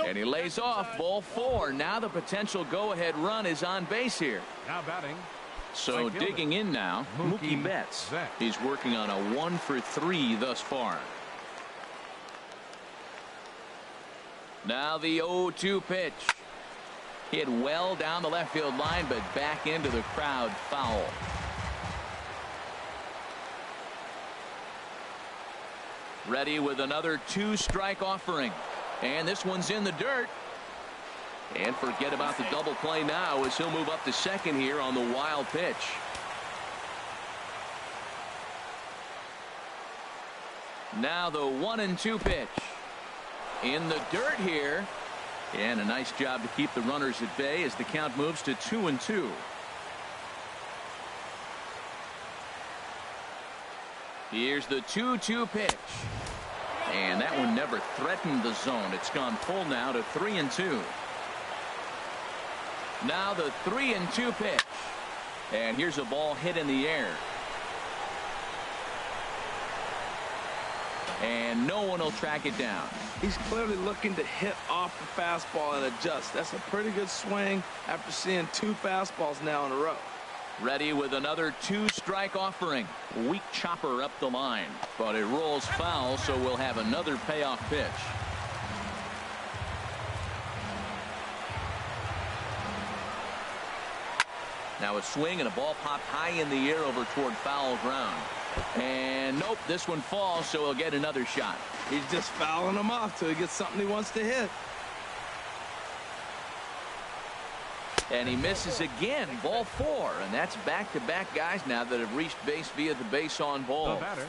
Speaker 1: And he lays off. Ball 4. Now the potential go-ahead run is on base here.
Speaker 4: Now batting.
Speaker 1: So digging in now, Mookie Betts. He's working on a 1-for-3 thus far. Now the 0-2 pitch. Hit well down the left field line, but back into the crowd, foul. Ready with another 2-strike offering. And this one's in the dirt. And forget about the double play now as he'll move up to second here on the wild pitch. Now the 1-2 pitch. In the dirt here. And a nice job to keep the runners at bay as the count moves to 2-2. Here's the 2-2 pitch. And that one never threatened the zone. It's gone full now to 3-2. Now the 3-2 pitch. And here's a ball hit in the air. And no one will track it down.
Speaker 2: He's clearly looking to hit off the fastball and adjust. That's a pretty good swing after seeing 2 fastballs now in a row.
Speaker 1: Ready with another 2-strike offering. Weak chopper up the line. But it rolls foul, so we'll have another payoff pitch. Now a swing and a ball popped high in the air over toward foul ground. And nope, this one falls, so he'll get another shot.
Speaker 2: He's just fouling him off till he gets something he wants to hit.
Speaker 1: And he misses again. Ball 4. And that's back-to-back guys now that have reached base via the base on ball.
Speaker 4: The batter,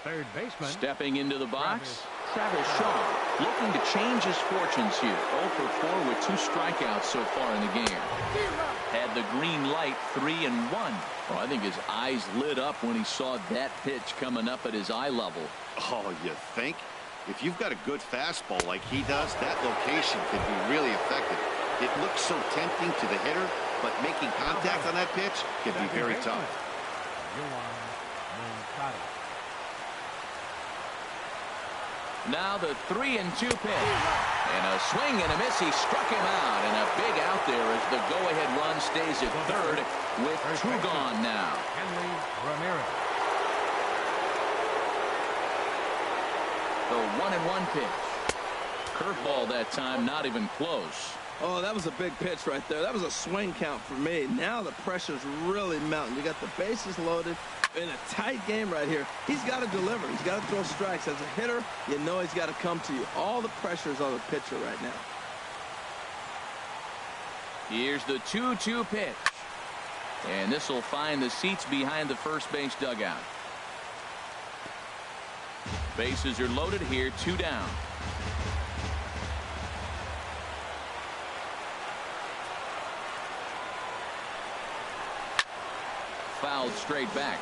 Speaker 4: third baseman.
Speaker 1: Stepping into the box, Travis Shaw looking to change his fortunes here. 0 for 4 with 2 strikeouts so far in the game. Had the green light, 3-1. Well, I think his eyes lit up when he saw that pitch coming up at his eye level.
Speaker 3: Oh, you think? If you've got a good fastball like he does, that location could be really effective. It looks so tempting to the hitter, but making contact on that pitch can be very tough.
Speaker 1: Now the 3-2 pitch. And a swing and a miss. He struck him out. And a big out there as the go-ahead run stays at third with 2 gone now. The 1-1 pitch. Curveball that time, not even close.
Speaker 2: Oh, that was a big pitch right there. That was a swing count for me. Now the pressure's really mounting. You got the bases loaded in a tight game right here. He's got to deliver. He's got to throw strikes. As a hitter, you know he's got to come to you. All the pressure's on the pitcher right now.
Speaker 1: Here's the 2-2 pitch. And this will find the seats behind the first base dugout. Bases are loaded here, 2 down. Fouled straight back.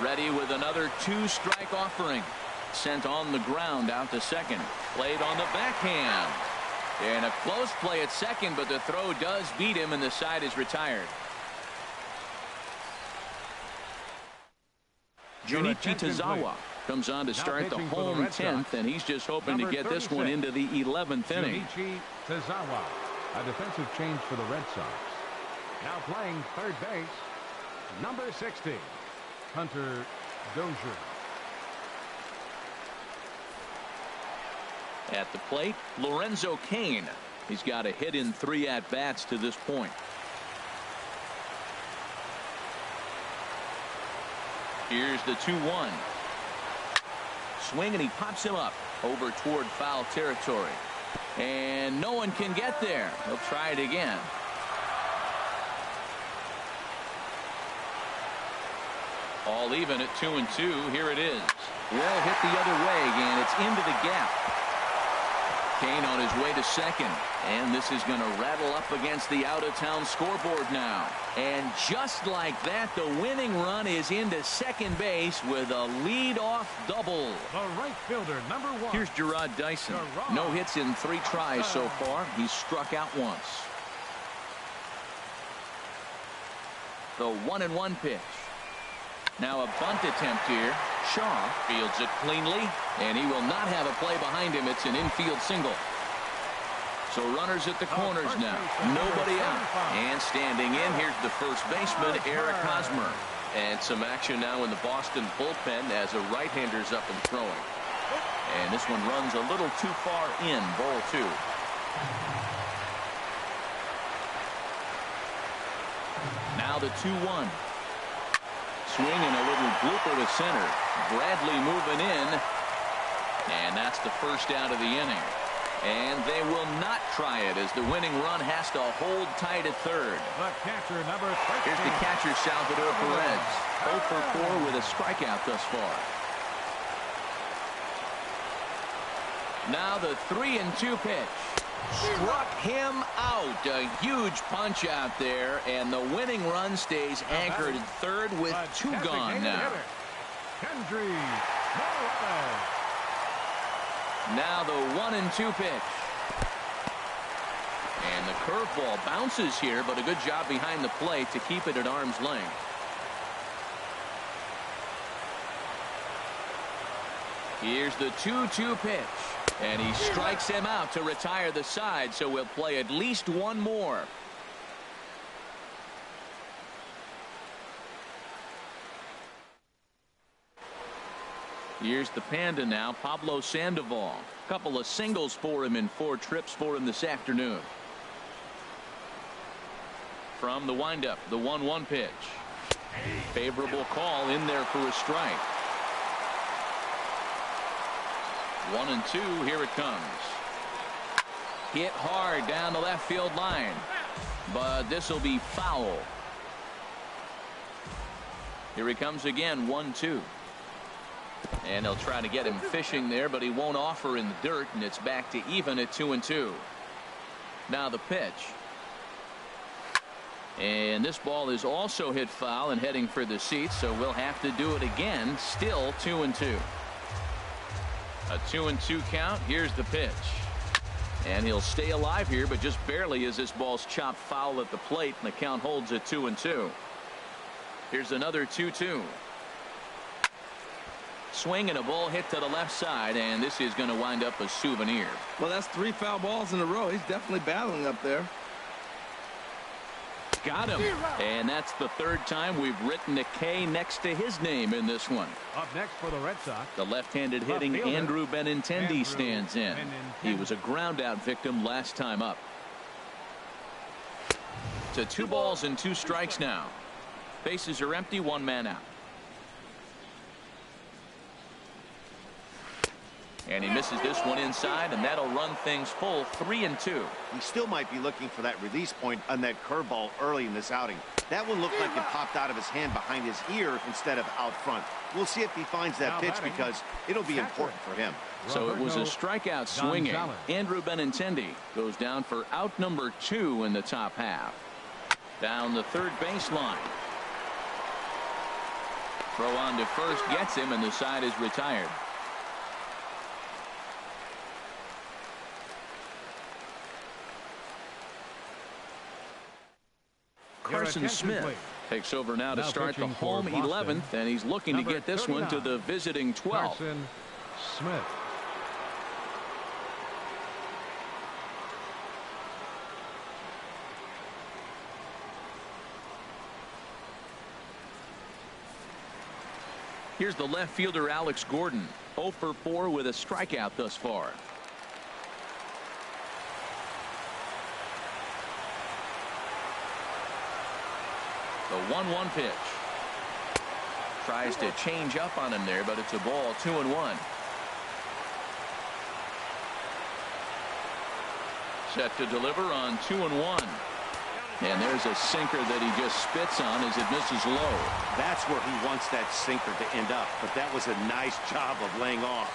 Speaker 1: Ready with another 2-strike offering. Sent on the ground out to second. Played on the backhand. And a close play at second, but the throw does beat him and the side is retired. Junichi Tazawa comes on to start the home 10th, and he's just hoping to get this one into the 11th inning.
Speaker 4: Junichi Tazawa, a defensive change for the Red Sox. Now playing third base, number 60, Hunter Dozier.
Speaker 1: At the plate, Lorenzo Cain. He's got a hit in 3 at-bats to this point. Here's the 2-1. Swing, and he pops him up over toward foul territory. And no one can get there. He'll try it again. All even at 2-2. Here it is. Well hit the other way, and it's into the gap. Cain on his way to second, and this is going to rattle up against the out-of-town scoreboard now. And just like that, the winning run is into second base with a lead-off double.
Speaker 4: The right fielder, number 1.
Speaker 1: Here's Gerard Dyson. No hits in 3 tries so far. He's struck out once. The 1-1 pitch. Now a bunt attempt here. Shaw fields it cleanly, and he will not have a play behind him. It's an infield single. So runners at the corners now. Nobody out. And standing in, here's the first baseman, Eric Hosmer. And some action now in the Boston bullpen as a right-hander's up and throwing. And this one runs a little too far in, ball 2. Now Now the 2-1. Swinging a little blooper to center. Bradley moving in. And that's the first out of the inning. And they will not try it as the winning run has to hold tight at third.
Speaker 4: The catcher, number 13.
Speaker 1: Here's the catcher, Salvador Perez. 0 for 4 with a strikeout thus far. Now the 3-2 pitch. Struck him out. A huge punch out there, and the winning run stays anchored at third with 2 gone now. Now the 1-2 pitch. And the curveball bounces here, but a good job behind the plate to keep it at arm's length. Here's the 2-2 pitch. And he strikes him out to retire the side, so we'll play at least one more. Here's the Panda now, Pablo Sandoval. A couple of singles for him in 4 trips for him this afternoon. From the windup, the 1-1 pitch. Favorable call in there for a strike. 1-2, here it comes. Hit hard down the left field line, but this will be foul. Here he comes again, 1-2. And they'll try to get him fishing there, but he won't offer in the dirt, and it's back to even at 2-2. Now the pitch. And this ball is also hit foul and heading for the seats, so we'll have to do it again. Still 2-2. A 2-2 count. Here's the pitch. And he'll stay alive here, but just barely as this ball's chopped foul at the plate, and the count holds at 2-2. Here's another 2-2. Swing and a ball hit to the left side, and this is going to wind up a souvenir.
Speaker 2: Well, that's 3 foul balls in a row. He's definitely battling up there.
Speaker 1: Got him. And that's the 3rd time we've written a K next to his name in this one.
Speaker 4: Up next for the Red Sox,
Speaker 1: the left-handed hitting Andrew Benintendi stands in. He was a ground-out victim last time up. To 2 balls and 2 strikes now. Bases are empty, 1 man out. And he misses this one inside, and that'll run things full 3-2.
Speaker 3: He still might be looking for that release point on that curveball early in this outing. That one looked like it popped out of his hand behind his ear instead of out front. We'll see if he finds that pitch because it'll be important for him.
Speaker 1: So it was a strikeout swinging. Andrew Benintendi goes down for out number 2 in the top half. Down the 3rd baseline. Throw on to first gets him, and the side is retired. Carson Smith takes over now to start the home 11th, and he's looking to get this one to the visiting 12th.
Speaker 4: Carson Smith.
Speaker 1: Here's the left fielder Alex Gordon, 0 for 4 with a strikeout thus far. The 1-1 pitch. Tries to change up on him there, but it's a ball, 2-1. Set to deliver on 2-1. And there's a sinker that he just spits on as it misses low.
Speaker 3: That's where he wants that sinker to end up, but that was a nice job of laying off.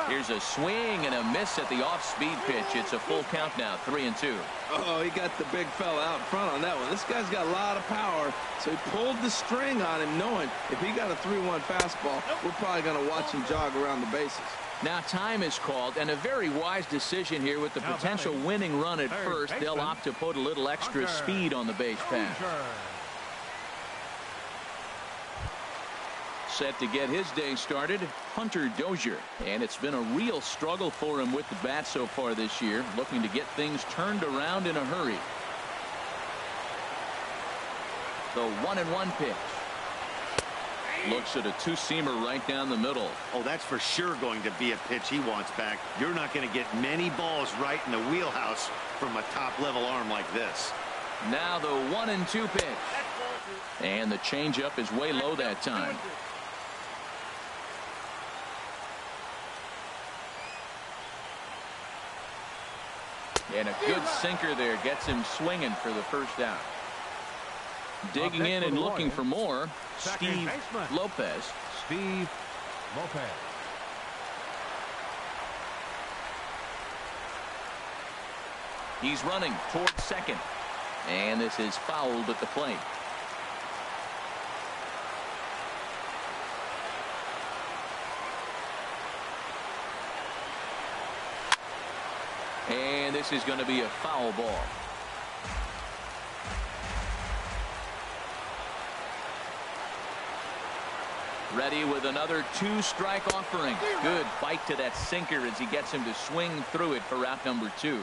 Speaker 1: Here's a swing and a miss at the off-speed pitch. It's a full count now, 3-2.
Speaker 2: Oh, he got the big fella out front on that one. This guy's got a lot of power, so he pulled the string on him, knowing if he got a 3-1 fastball, we're probably going to watch him jog around the bases.
Speaker 1: Now time is called, and a very wise decision here with the potential winning run at first. They'll opt to put a little extra speed on the base path. Set to get his day started, Hunter Dozier. And it's been a real struggle for him with the bat so far this year, looking to get things turned around in a hurry. The 1-1 pitch. Looks at a 2-seamer right down the middle.
Speaker 3: Oh, that's for sure going to be a pitch he wants back. You're not going to get many balls right in the wheelhouse from a top-level arm like this.
Speaker 1: Now the 1-2 pitch. And the changeup is way low that time. And a good sinker there gets him swinging for the first out. Digging in and looking for more, Steve Lopez.
Speaker 4: Steve Lopez.
Speaker 1: He's running towards second. And this is fouled at the plate. And this is going to be a foul ball. Ready with another 2-strike offering. Good bite to that sinker as he gets him to swing through it for out number 2.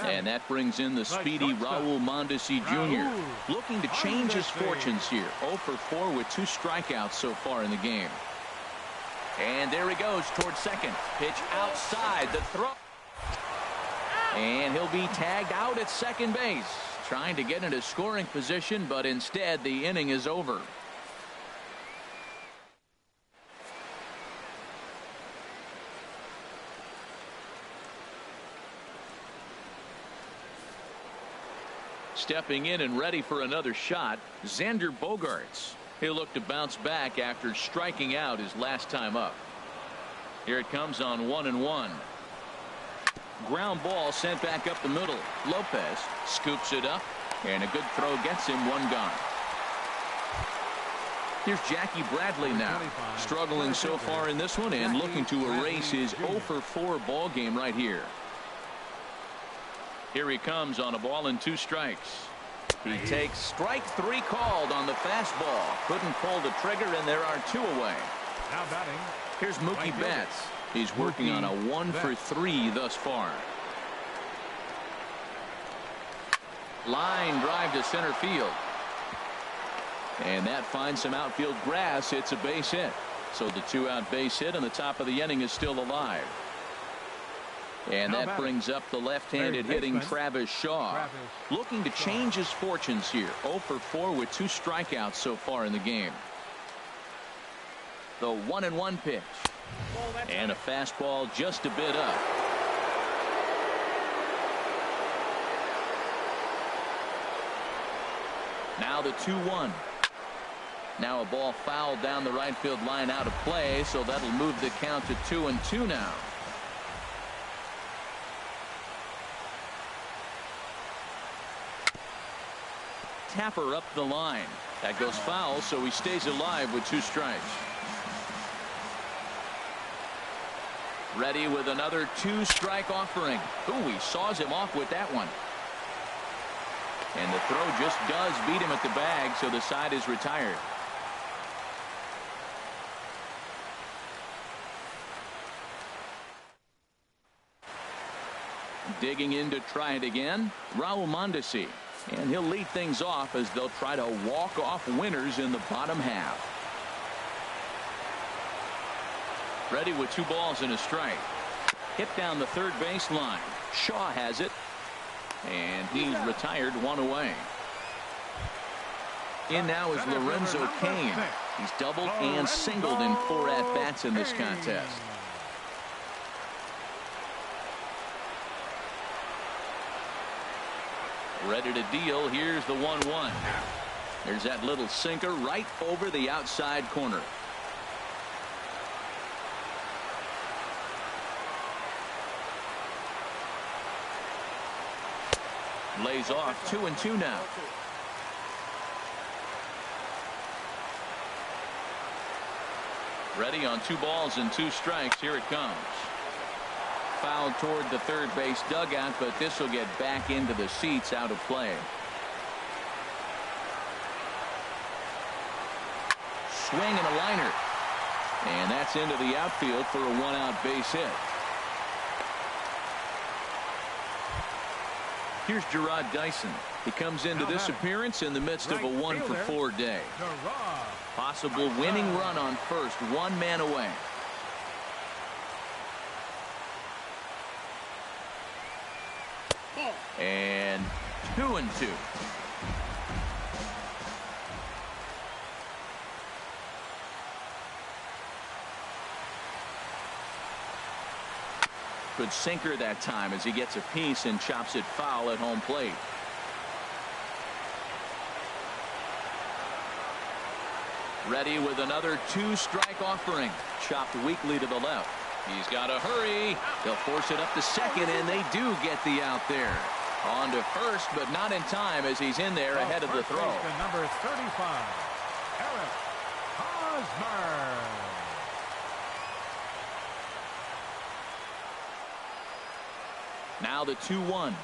Speaker 1: And that brings in the speedy Raul Mondesi Jr. looking to change his fortunes here. 0 for 4 with 2 strikeouts so far in the game. And there he goes towards second. Pitch outside the throw. And he'll be tagged out at second base. Trying to get into scoring position, but instead the inning is over. Stepping in and ready for another shot, Xander Bogaerts. He'll look to bounce back after striking out his last time up. Here it comes on 1-1. Ground ball sent back up the middle. Lopez scoops it up, and a good throw gets him one gone. Here's Jackie Bradley now, struggling so far in this one and looking to erase his 0 for 4 ball game right here. Here he comes on a ball and 2 strikes. He takes strike 3 called on the fastball. Couldn't pull the trigger, and there are 2 away.
Speaker 4: Now batting.
Speaker 1: Here's Mookie Betts. He's working on a 1 for 3 thus far. Line drive to center field. And that finds some outfield grass. It's a base hit. So the 2-out base hit on the top of the inning is still alive. And that brings up the left-handed hitting Travis Shaw. Looking to change his fortunes here. 0 for 4 with 2 strikeouts so far in the game. The 1-1 pitch. And a fastball just a bit up. Now the 2-1. Now a ball fouled down the right field line out of play, so that'll move the count to 2-2 now. Tapper up the line. That goes foul, so he stays alive with 2 strikes. Ready with another 2-strike offering. Ooh, he saws him off with that one. And the throw just does beat him at the bag, so the side is retired. Digging in to try it again, Raul Mondesi. And he'll lead things off as they'll try to walk off winners in the bottom half. Ready with 2 balls and a strike. Hit down the third base line. Shaw has it. And he's retired 1 away. In now is Lorenzo Cain. He's doubled and singled in 4 at-bats in this contest. Ready to deal. Here's the 1-1. There's that little sinker right over the outside corner. Lays off 2-2 now. Ready on 2 balls and 2 strikes. Here it comes. Fouled toward the third base dugout, but this will get back into the seats out of play. Swing and a liner. And that's into the outfield for a 1-out base hit. Here's Gerard Dyson. He comes into this appearance in the midst of a 1 for 4 day. Possible winning run on first, 1 man away. And 2-2. Good sinker that time as he gets a piece and chops it foul at home plate. Ready with another 2-strike offering. Chopped weakly to the left. He's got to hurry. They'll force it up to second, and they do get the out there. On to first, but not in time as he's in there ahead of the throw.
Speaker 4: Number 35, Eric Hosmer.
Speaker 1: Now the 2-1.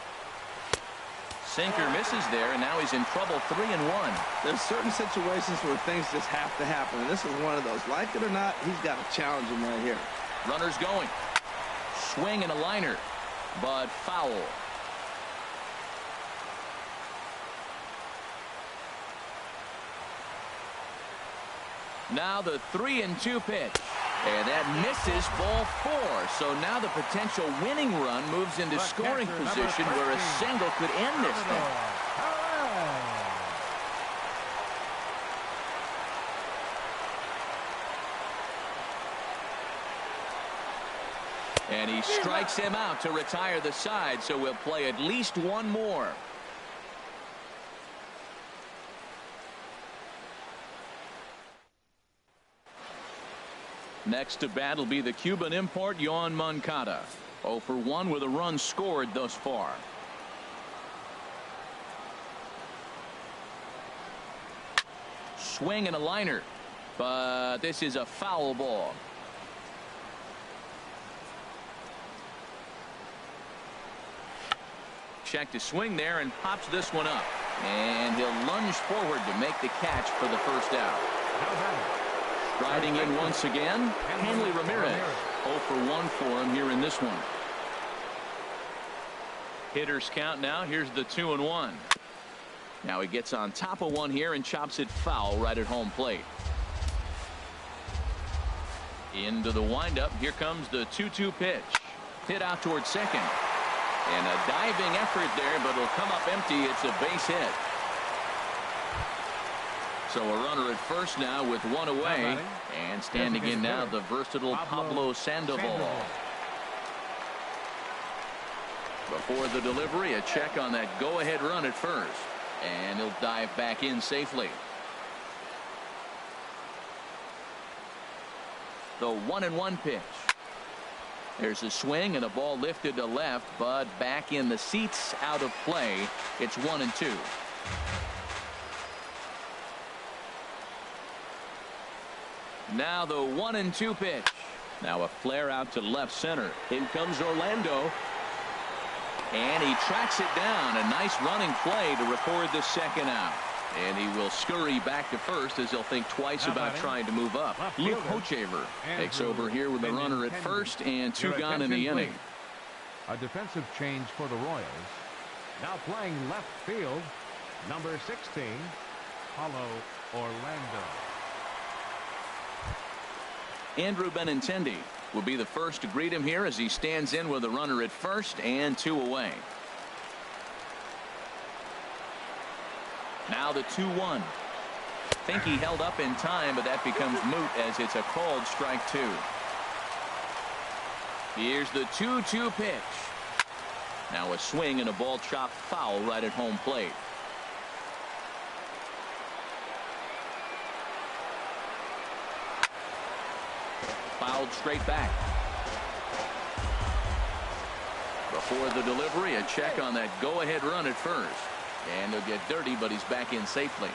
Speaker 1: Sinker misses there, and now he's in trouble. 3-1.
Speaker 2: There's certain situations where things just have to happen, and this is one of those. Like it or not, he's got to challenge him right here.
Speaker 1: Runners going. Swing and a liner, but foul. Now the 3-2 pitch. And that misses, ball 4. So now the potential winning run moves into scoring position where a single could end this thing. And he strikes him out to retire the side, so we'll play at least one more. Next to bat will be the Cuban import, Yoan Moncada. 0 for 1 with a run scored thus far. Swing and a liner, but this is a foul ball. Check to swing there and pops this one up. And he'll lunge forward to make the catch for the first out. Riding in once again, Hanley Ramirez. 0 for 1 for him here in this one. Hitters count now. Here's the 2-1. Now he gets on top of one here and chops it foul right at home plate. Into the windup. Here comes the 2-2 pitch. Hit out towards second. And a diving effort there, but it'll come up empty. It's a base hit. So a runner at first now with one away. And standing in now, the versatile Pablo Sandoval. Before the delivery, a check on that go-ahead run at first. And he'll dive back in safely. The 1-1 pitch. There's a swing and a ball lifted to left, but back in the seats, out of play. It's 1-2. Now the 1-2 pitch. Now a flare out to left center. In comes Orlando. And he tracks it down. A nice running play to record the second out. And he will scurry back to first as he'll think twice about trying to move up. Luke Hochaver takes over here with a runner at first and 2 gone in the inning.
Speaker 4: A defensive change for the Royals. Now playing left field, number 16, Paulo Orlando.
Speaker 1: Andrew Benintendi will be the first to greet him here as he stands in with a runner at first and 2 away. Now the 2-1. Think he held up in time, but that becomes moot as it's a called strike 2. Here's the 2-2 pitch. Now a swing and a ball chopped foul right at home plate. Fouled straight back. Before the delivery, a check on that go-ahead run at first. And he'll get dirty, but he's back in safely.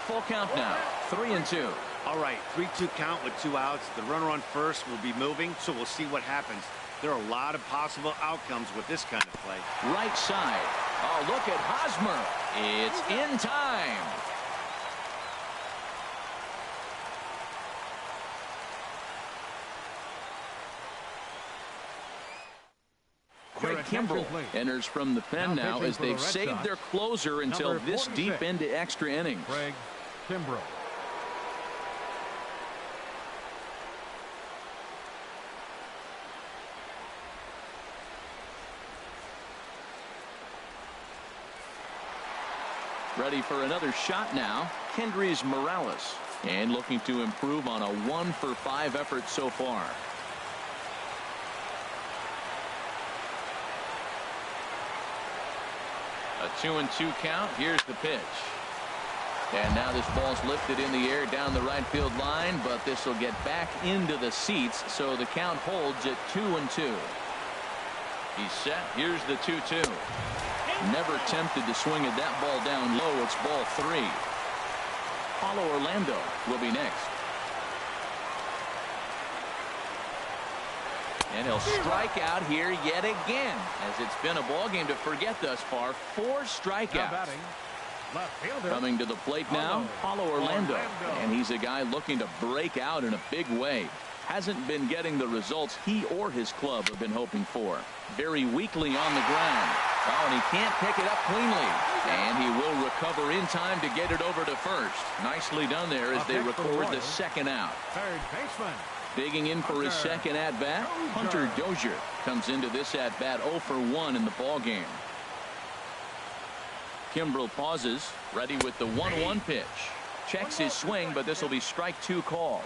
Speaker 1: Full count now. 3-2.
Speaker 3: All right, 3-2 count with 2 outs. The runner on first will be moving, so we'll see what happens. There are a lot of possible outcomes with this kind of play.
Speaker 1: Right side. Oh, look at Hosmer. It's in time. Craig Kimbrell enters from the pen now as they've saved their closer until this deep into extra innings.
Speaker 4: Craig Kimbrell.
Speaker 1: Ready for another shot now. Kendrys Morales. And looking to improve on a 1-for-5 effort so far. A 2-2 count. Here's the pitch. And now this ball's lifted in the air down the right field line, but this will get back into the seats, so the count holds at 2-2. He's set. Here's the 2-2. Never tempted to swing at that ball down low. It's ball 3. Paulo Orlando will be next. And he'll strike out here yet again, as it's been a ball game to forget thus far. 4 strikeouts. Coming to the plate now, Paulo Orlando. And he's a guy looking to break out in a big way. Hasn't been getting the results he or his club have been hoping for. Very weakly on the ground. Oh, and he can't pick it up cleanly. And he will recover in time to get it over to first. Nicely done there as they record the second out.
Speaker 4: Third baseman.
Speaker 1: Digging in for his second at-bat, Hunter Dozier comes into this at-bat 0 for 1 in the ballgame. Kimbrel pauses, ready with the 1-1 pitch. Checks his swing, but this will be strike 2 called.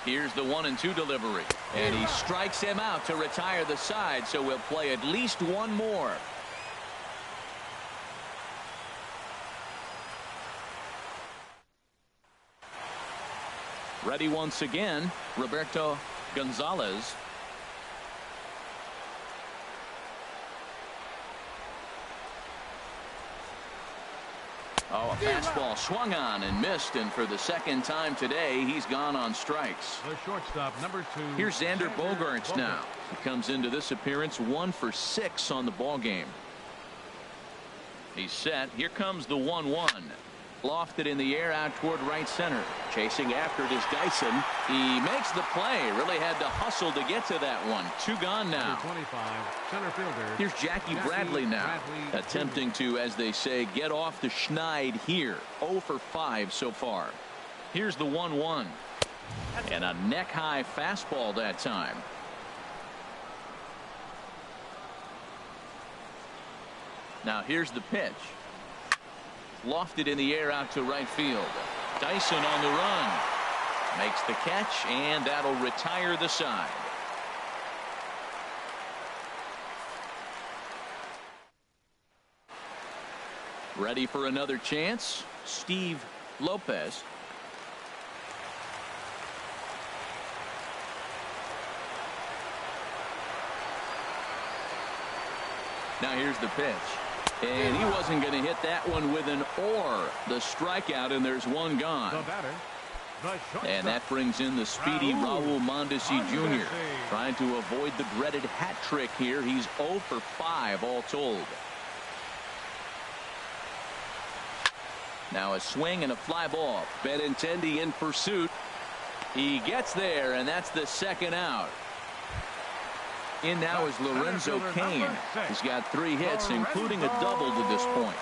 Speaker 1: Here's the 1-2 delivery. And he strikes him out to retire the side, so we'll play at least one more. Ready once again, Roberto Gonzalez. Oh, a fastball swung on and missed, and for the second time today, he's gone on strikes.
Speaker 4: The shortstop, number 2.
Speaker 1: Here's Xander Bogaerts now. He comes into this appearance 1 for 6 on the ball game. He's set. Here comes the 1-1. Lofted in the air out toward right center. Chasing after it is Dyson. He makes the play. Really had to hustle to get to that one. 2 gone now.
Speaker 4: 25, center fielder.
Speaker 1: Here's Jackie Bradley now. Attempting to, as they say, get off the schneid here. 0 for 5 so far. Here's the 1-1. And a neck-high fastball that time. Now here's the pitch. Lofted in the air out to right field. Dyson on the run. Makes the catch, and that'll retire the side. Ready for another chance? Steve Lopez. Now here's the pitch. And he wasn't going to hit that one with an or. The strikeout, and there's 1 gone.
Speaker 4: The batter, the shortstop.
Speaker 1: And that brings in the speedy Raul Mondesi Jr. Trying to avoid the dreaded hat trick here. He's 0 for 5 all told. Now a swing and a fly ball. Benintendi in pursuit. He gets there, and that's the second out. In now is Lorenzo Cain. He's got 3 hits, including a double to this point.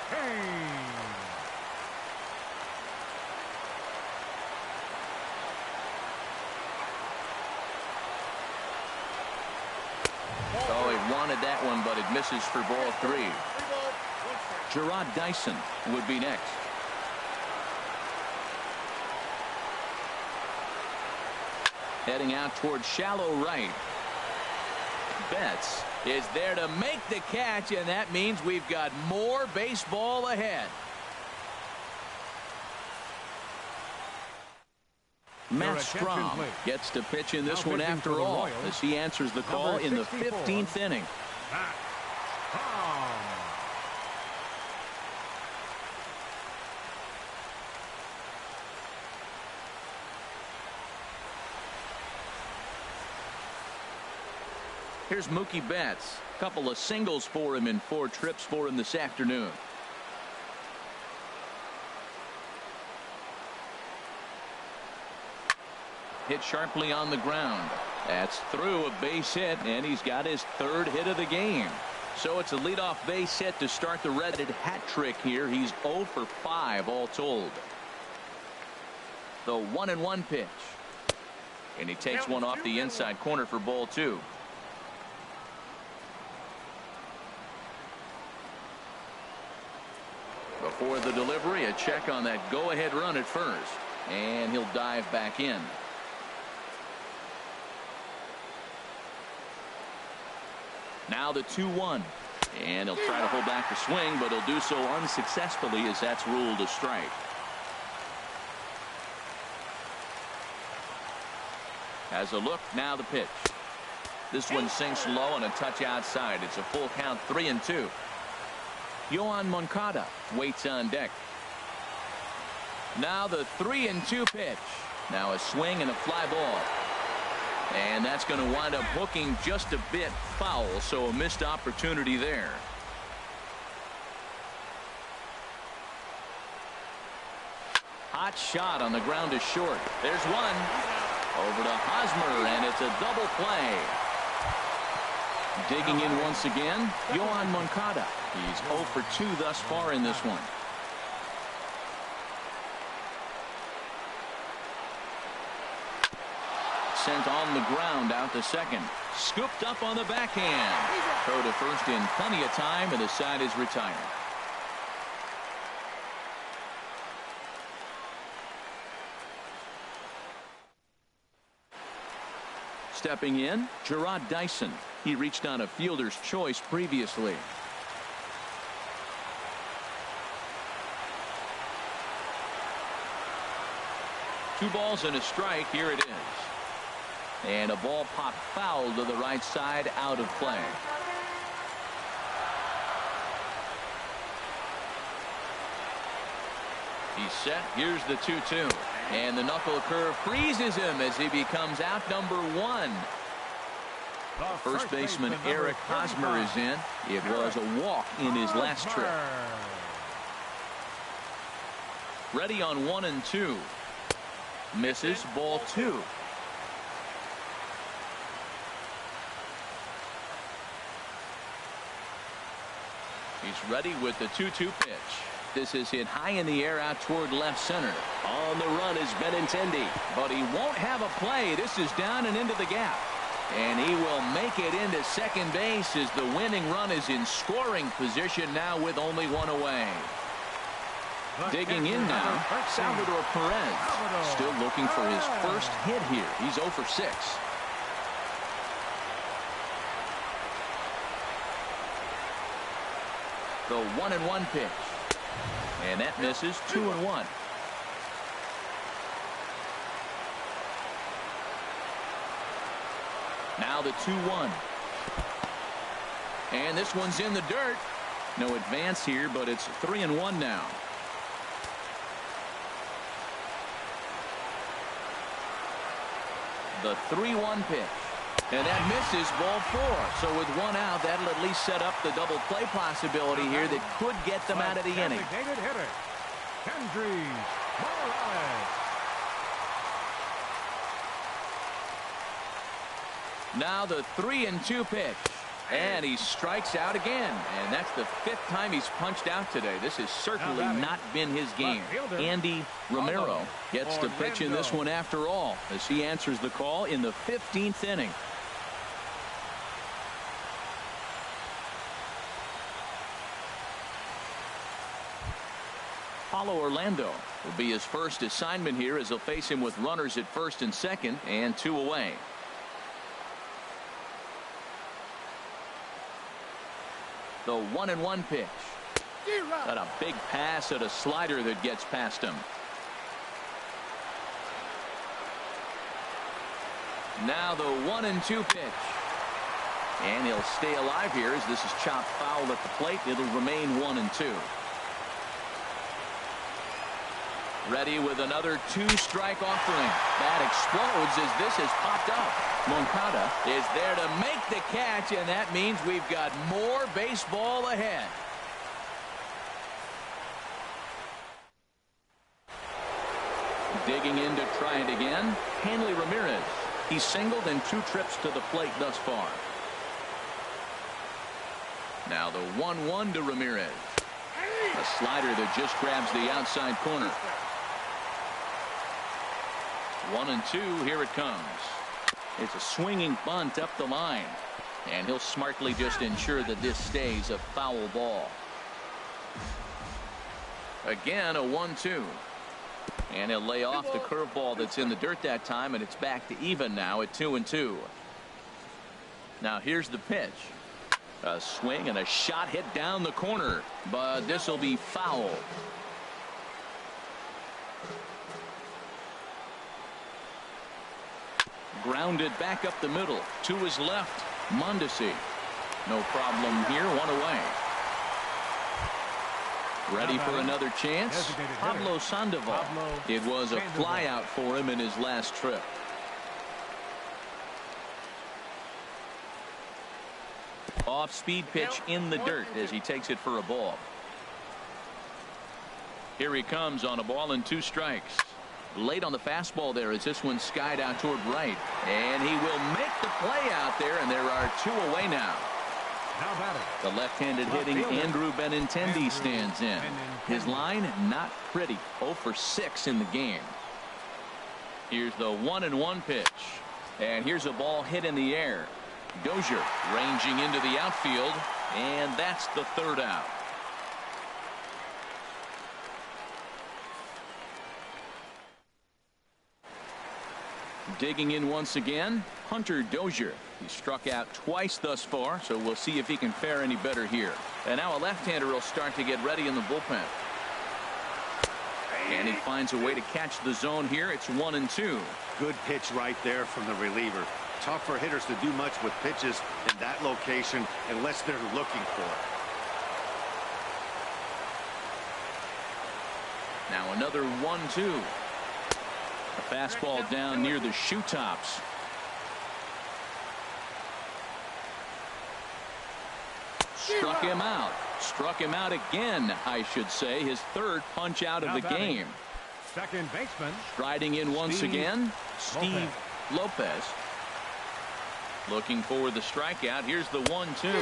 Speaker 1: Oh, he wanted that one, but it misses for ball 3. Gerard Dyson would be next. Heading out towards shallow right. Betts is there to make the catch, and that means we've got more baseball ahead. Matt Strom gets to pitch in this one after all, as he answers the call in the 15th inning. Here's Mookie Betts. A couple of singles for him in 4 trips for him this afternoon. Hit sharply on the ground. That's through a base hit, and he's got his 3rd hit of the game. So it's a leadoff base hit to start the red hat trick here. He's 0 for 5 all told. The 1-1 pitch. And he takes one off the inside corner for ball 2. For the delivery, a check on that go-ahead run at first. And he'll dive back in. Now the 2-1. And he'll try to hold back the swing, but he'll do so unsuccessfully as that's ruled a strike. As a look, now the pitch. This one sinks low and a touch outside. It's a full count, 3-2. Yoan Moncada waits on deck. Now the 3-2 pitch. Now a swing and a fly ball. And that's going to wind up hooking just a bit foul, so a missed opportunity there. Hot shot on the ground is short. There's one. Over to Hosmer, and it's a double play. Digging in once again, Yoan Moncada. He's 0 for 2 thus far in this one. Sent on the ground out to second. Scooped up on the backhand. Throw to first in plenty of time, and the side is retired. Stepping in, Gerard Dyson. He reached on a fielder's choice previously. Two balls and a strike. Here it is. And a ball popped foul to the right side, out of play. He's set. Here's the 2-2. And the knuckle curve freezes him as he becomes out number 1. First baseman Eric Hosmer is in. It was a walk in his last trip. Ready on 1 and 2. Misses, ball 2. He's ready with the 2-2 pitch. This is hit high in the air out toward left center. On the run is Benintendi, but he won't have a play. This is down and into the gap. And he will make it into second base as the winning run is in scoring position now with only one away. Digging in now, Salvador Perez. Still looking for his first hit here. He's 0 for 6. The 1-1 pitch. And that misses. 2-1. Now the 2-1. And this one's in the dirt. No advance here, but it's 3-1 now. The 3-1 pitch. And that misses, ball 4. So with one out, that'll at least set up the double play possibility here that could get them out of the inning. Now the 3-2 pitch. And he strikes out again. And that's the 5th time he's punched out today. This has certainly not been his game. Andy Romero gets to pitch in this one after all, as he answers the call in the 15th inning. Paulo Orlando will be his first assignment here as he'll face him with runners at first and second and 2 away. The 1-1 pitch. Got a big pass at a slider that gets past him. Now the 1-2 pitch. And he'll stay alive here as this is chopped foul at the plate. It'll remain 1-2. Ready with another 2-strike offering. That explodes as this has popped up. Moncada is there to make the catch, and that means we've got more baseball ahead. Digging in to try it again, Hanley Ramirez. He's singled in 2 trips to the plate thus far. Now the 1-1 to Ramirez. A slider that just grabs the outside corner. 1-2, here it comes. It's a swinging bunt up the line. And he'll smartly just ensure that this stays a foul ball. Again, a 1-2. And he'll lay off the curveball that's in the dirt that time, and it's back to even now at 2-2. Now here's the pitch. A swing and a shot hit down the corner, but this will be foul. Grounded back up the middle to his left. Mondesi. No problem here. One away. Ready for another chance. Pablo Sandoval. It was a flyout for him in his last trip. Off-speed pitch in the dirt as he takes it for a ball. Here he comes on a ball and 2 strikes. Late on the fastball there as this one skied out toward right. And he will make the play out there, and there are 2 away now. The left-handed hitting Andrew Benintendi stands in. His line, not pretty. 0 for 6 in the game. Here's the 1-1 pitch. And here's a ball hit in the air. Dozier ranging into the outfield, and that's the 3rd out. Digging in once again, Hunter Dozier. He struck out twice thus far, so we'll see if he can fare any better here. And now a left-hander will start to get ready in the bullpen. And he finds a way to catch the zone here. It's 1-2.
Speaker 3: Good pitch right there from the reliever. Tough for hitters to do much with pitches in that location unless they're looking for it.
Speaker 1: Now another 1-2. A fastball down near the shoe tops. Struck him out. Struck him out again, I should say. His 3rd punch out of the game.
Speaker 4: Second baseman.
Speaker 1: Striding in once again, Steve Lopez. Looking for the strikeout. Here's the 1-2.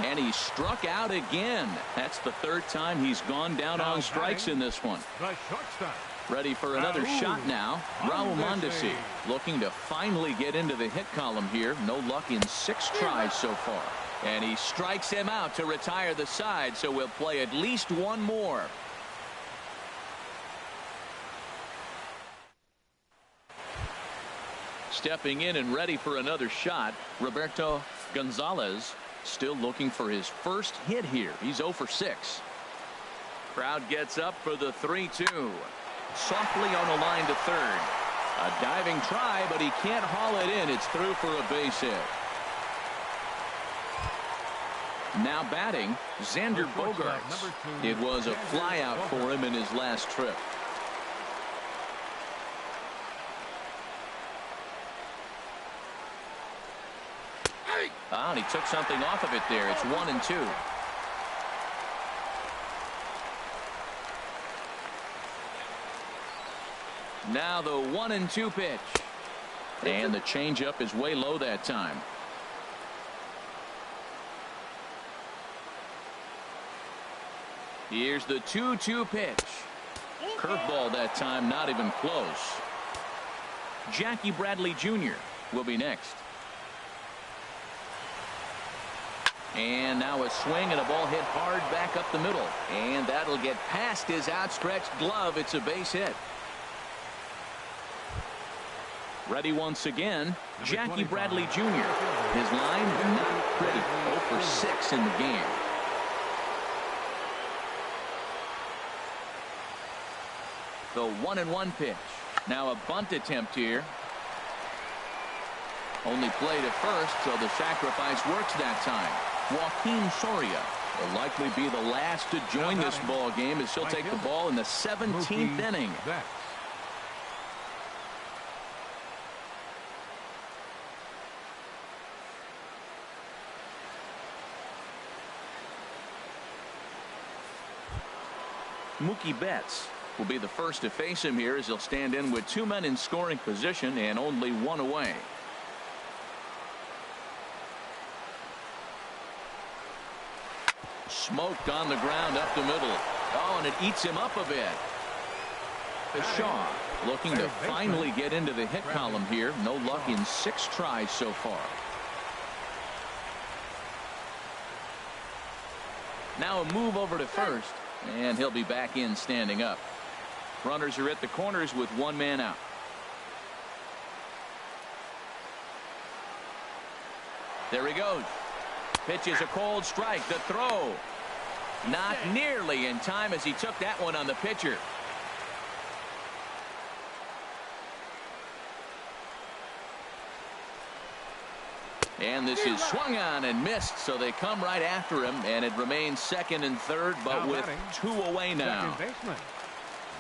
Speaker 1: And he struck out again. That's the 3rd time he's gone down on strikes in this one.
Speaker 4: The shortstop.
Speaker 1: Ready for another shot now. Raul Mondesi looking to finally get into the hit column here. No luck in 6 tries so far. And he strikes him out to retire the side, so we'll play at least 1 more. Stepping in and ready for another shot, Roberto Gonzalez, still looking for his first hit here. He's 0 for 6. Crowd gets up for the 3-2. Softly on the line to 3rd. A diving try, but he can't haul it in. It's through for a base hit. Now batting, Xander Bogaerts. It was a flyout for him in his last trip. And he took something off of it there. It's 1-2. Now the 1-2 pitch. And the changeup is way low that time. Here's the 2-2 pitch. Curveball that time, not even close. Jackie Bradley Jr. will be next. And now a swing and a ball hit hard back up the middle. And that'll get past his outstretched glove. It's a base hit. Ready once again, Jackie Bradley Jr. His line, not pretty. 0 for 6 in the game. The 1-1 pitch. Now a bunt attempt here. Only play to first, so the sacrifice works that time. Joaquin Soria will likely be the last to join this ball game as he'll take the ball in the 17th inning. Mookie Betts will be the first to face him here as he'll stand in with 2 men in scoring position and only 1 away. Smoked on the ground up the middle. Oh, and it eats him up a bit. Shaw looking to finally get into the hit column here. No luck in 6 tries so far. Now a move over to first. And he'll be back in standing up. Runners are at the corners with one man out. There he goes. Pitches a cold strike. The throw. Not nearly in time as he took that one on the pitcher. And this is swung on and missed, so they come right after him, and it remains second and third, but with two away now.
Speaker 4: Second baseman,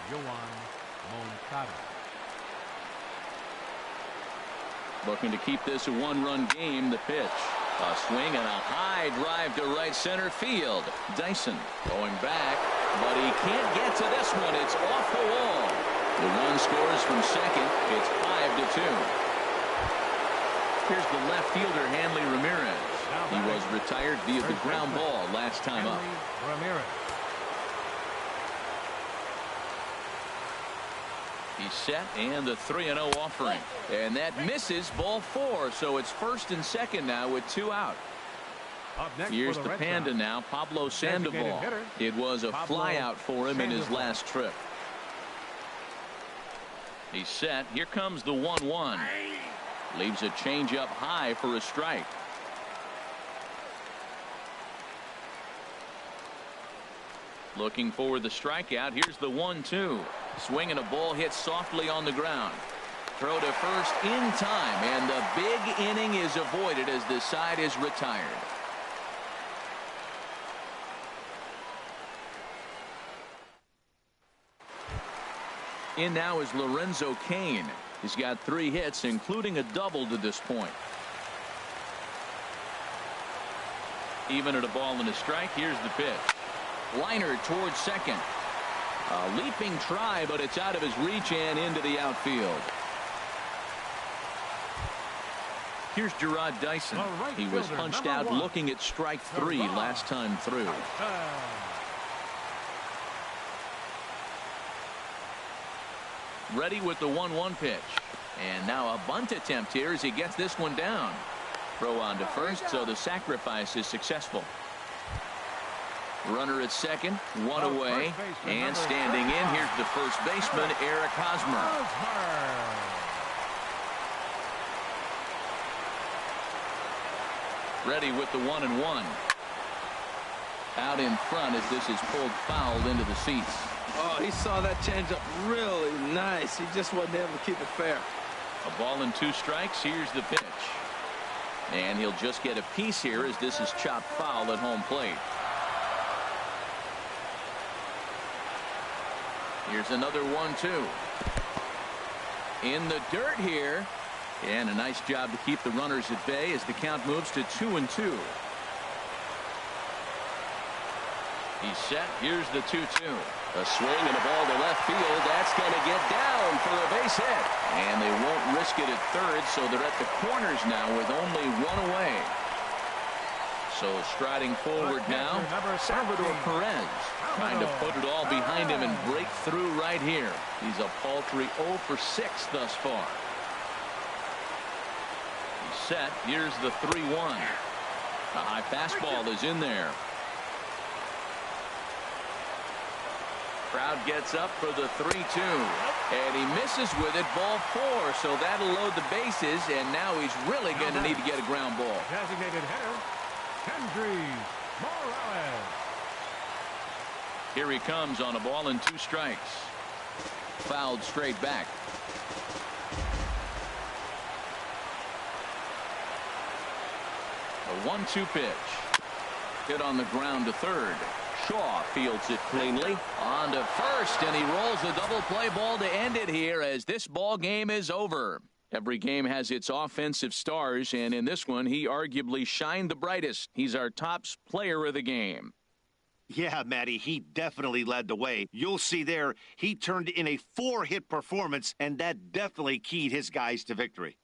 Speaker 4: June.Week.
Speaker 1: Looking to keep this a one-run game. The pitch. A swing and a high drive to right center field. Dyson going back, but he can't get to this one. It's off the wall. The run scores from second. It's 5-2. Here's the left fielder, Hanley Ramirez. He was retired via the ground ball last time up.
Speaker 4: Ramirez.
Speaker 1: He's set, and the 3-0 offering. And that misses, ball 4. So it's first and second now with 2 out. Here's the Panda now, Pablo Sandoval. It was a fly out for him in his last trip. He's set. Here comes the 1-1. Leaves a changeup high for a strike. Looking for the strikeout. Here's the 1-2. Swing and a ball hit softly on the ground. Throw to first in time, and the big inning is avoided as the side is retired. In now is Lorenzo Cain. He's got 3 hits, including a double to this point. Even at a ball and a strike. Here's the pitch. Liner towards second. A leaping try, but it's out of his reach and into the outfield. Here's Gerard Dyson. He was punched out looking at strike 3 last time through. Ready with the 1-1 pitch. And now a bunt attempt here as he gets this one down. Throw on to first, so the sacrifice is successful. Runner at second, 1 away, and standing in, here's the first baseman, Eric Hosmer. Ready with the 1-1. Out in front as this is pulled foul into the seats.
Speaker 2: Oh, he saw that changeup really nice. He just wasn't able to keep it fair.
Speaker 1: A ball and 2 strikes. Here's the pitch. And he'll just get a piece here as this is chopped foul at home plate. Here's another 1-2. In the dirt here. And a nice job to keep the runners at bay as the count moves to 2-2. He's set. Here's the 2-2. A swing and a ball to left field. That's going to get down for a base hit. And they won't risk it at third, so they're at the corners now with only 1 away. So striding forward now, Salvador Perez trying to put it all behind him and break through right here. He's a paltry 0 for 6 thus far. He's set. Here's the 3-1. A high fastball is in there. Crowd gets up for the 3-2, and he misses with it, ball 4, so that'll load the bases, and now he's really going to need to get a ground ball.
Speaker 4: Designated hitter, Kendry Morales.
Speaker 1: Here he comes on a ball and 2 strikes. Fouled straight back. A 1-2 pitch. Hit on the ground to third. Shaw fields it cleanly on to first, and he rolls the double play ball to end it here as this ball game is over. Every game has its offensive stars, and in this one he arguably shined the brightest. He's our top player of the game.
Speaker 3: Yeah, Matty, he definitely led the way. You'll see there he turned in a 4-hit performance, and that definitely keyed his guys to victory.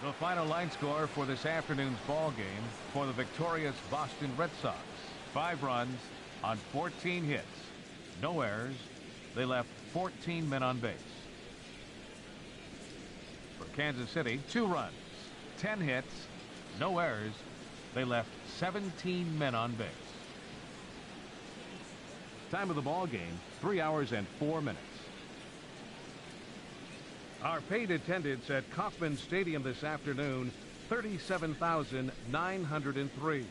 Speaker 4: The final line score for this afternoon's ball game for the victorious Boston Red Sox. 5 runs on 14 hits. No errors. They left 14 men on base. For Kansas City, 2 runs, 10 hits, no errors. They left 17 men on base. Time of the ball game, 3 hours and 4 minutes. Our paid attendance at Kauffman Stadium this afternoon, 37,903.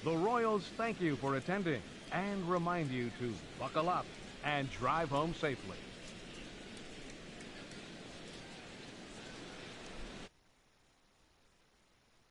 Speaker 4: The Royals thank you for attending and remind you to buckle up and drive home safely.